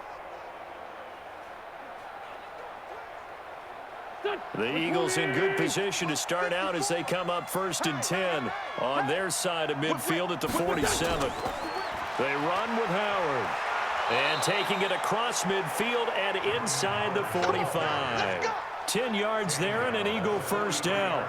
The Eagles in good position to start out as they come up 1st and 10 on their side of midfield at the 47. They run with Howard. And taking it across midfield and inside the 45. 10 yards there and an Eagle first down.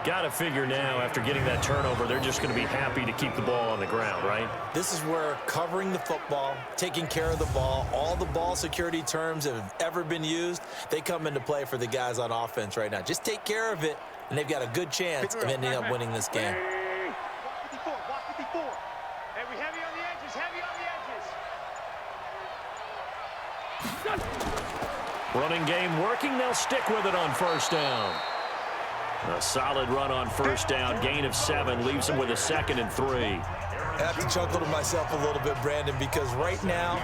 Got to figure now, after getting that turnover, they're just going to be happy to keep the ball on the ground, right? This is where covering the football, taking care of the ball, all the ball security terms that have ever been used, they come into play for the guys on offense right now. Just take care of it, and they've got a good chance of ending up winning this game. Walk 54, walk 54. Hey, we heavy on the edges, heavy on the edges. Running game working. They'll stick with it on first down. A solid run on first down. Gain of 7 leaves them with a 2nd and 3. I have to chuckle to myself a little bit, Brandon, because right now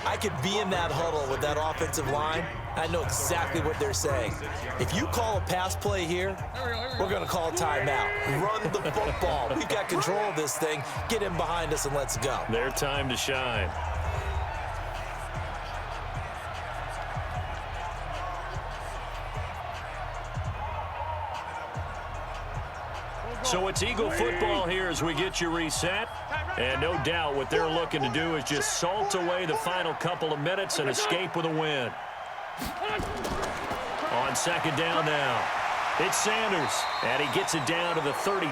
I could be in that huddle with that offensive line. I know exactly what they're saying. If you call a pass play here, we're going to call a timeout. Run the football. We've got control of this thing. Get in behind us and let's go. Their time to shine. So it's Eagle football here as we get you reset. And no doubt what they're looking to do is just salt away the final couple of minutes and escape with a win. On second down now, it's Sanders, and he gets it down to the 32.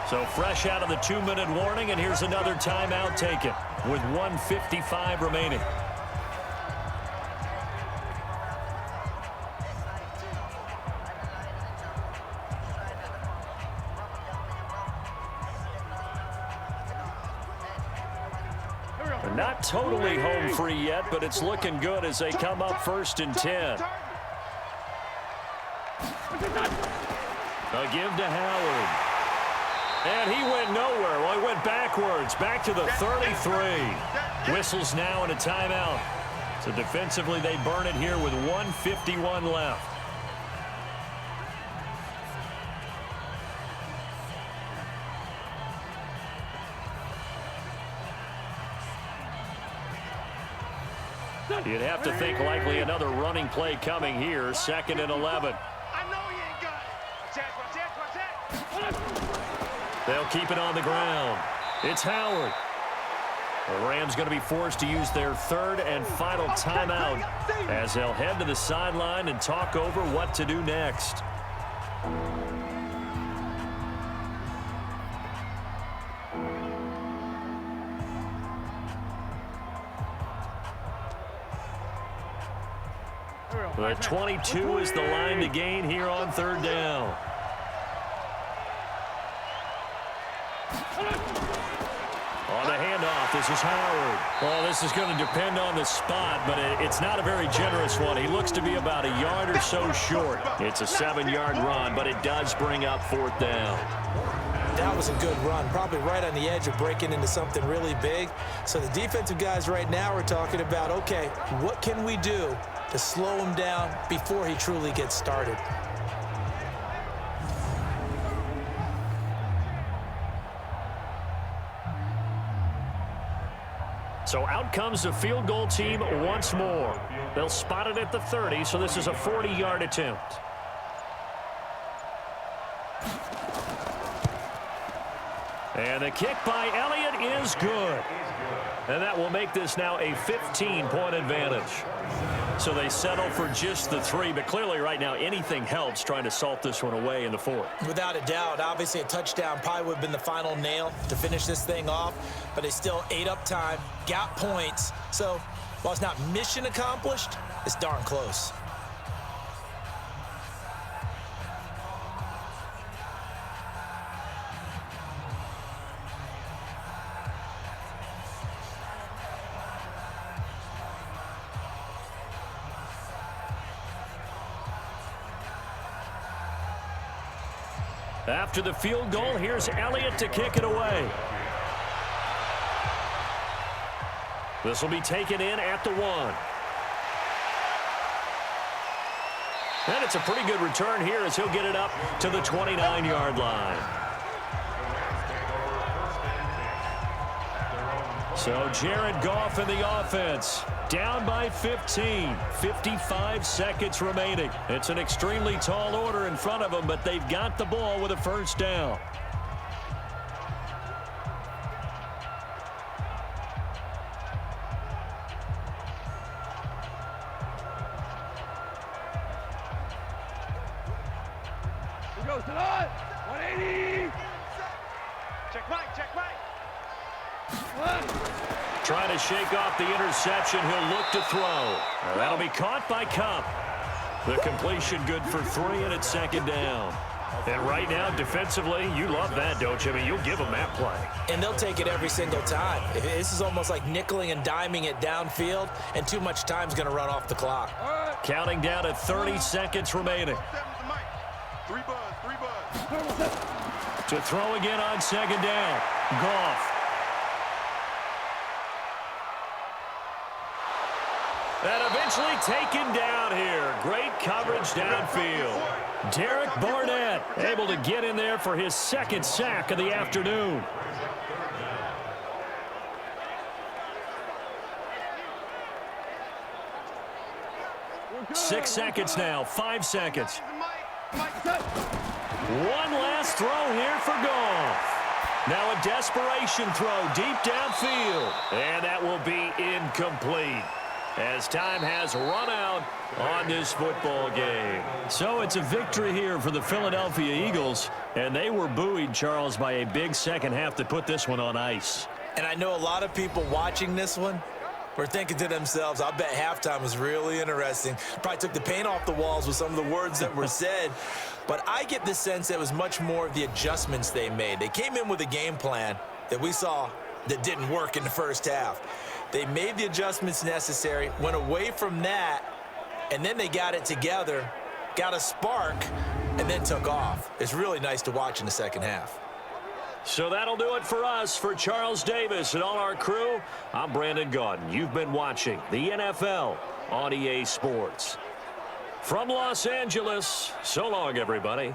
So fresh out of the 2-minute warning, and here's another timeout taken with 1:55 remaining. Not totally home free yet, but it's looking good as they come up 1st and 10. A give to Howard. And he went nowhere. Well, he went backwards, back to the 33. Whistles now and a timeout. So defensively, they burn it here with 1:51 left. You'd have to think likely another running play coming here, 2nd and 11. I know you ain't got it. Watch that. They'll keep it on the ground. It's Howard. The Rams going to be forced to use their 3rd and final timeout as they'll head to the sideline and talk over what to do next. The 22 is the line to gain here on 3rd down. On the handoff, this is Howard. Well, this is going to depend on the spot, but it's not a very generous one. He looks to be about a yard or so short. It's a 7-yard run, but it does bring up 4th down. That was a good run, probably right on the edge of breaking into something really big. So the defensive guys right now are talking about, okay, what can we do to slow him down before he truly gets started? So out comes the field goal team once more. They'll spot it at the 30, so this is a 40-yard attempt. And the kick by Elliott is good. And that will make this now a 15-point advantage. So they settle for just the 3, but clearly right now anything helps trying to salt this one away in the 4th. Without a doubt, obviously a touchdown probably would have been the final nail to finish this thing off, but they still ate up time, got points. So while it's not mission accomplished, it's darn close. After the field goal, here's Elliott to kick it away. This will be taken in at the 1. And it's a pretty good return here as he'll get it up to the 29-yard line. So Jared Goff in the offense. Down by 15. 55 seconds remaining. It's an extremely tall order in front of them, but they've got the ball with a 1st down. He goes to the 180. Check right, check right. Trying to shake off the interception. He'll look to throw. That'll be caught by Cup. The completion good for 3, and it's 2nd down. And right now, defensively, you love that, don't you? I mean, you'll give them that play. And they'll take it every single time. This is almost like nickeling and diming it downfield, and too much time's going to run off the clock. Counting down at 30 seconds remaining. 3 buzz. To throw again on 2nd down. Goff. And eventually taken down here. Great coverage downfield. Derek Barnett able to get in there for his 2nd sack of the afternoon. Six seconds now. 5 seconds. One last throw here for Goff. Now a desperation throw deep downfield. And that will be incomplete, as time has run out on this football game. So it's a victory here for the Philadelphia Eagles, and they were buoyed, Charles, by a big second half to put this one on ice. And I know a lot of people watching this one were thinking to themselves, I bet halftime was really interesting. Probably took the paint off the walls with some of the words that were said. But I get the sense that it was much more of the adjustments they made. They came in with a game plan that we saw that didn't work in the first half. They made the adjustments necessary, went away from that, and then they got it together, got a spark, and then took off. It's really nice to watch in the second half. So that'll do it for us. For Charles Davis and all our crew, I'm Brandon Gaudin. You've been watching the NFL on EA Sports. From Los Angeles, so long, everybody.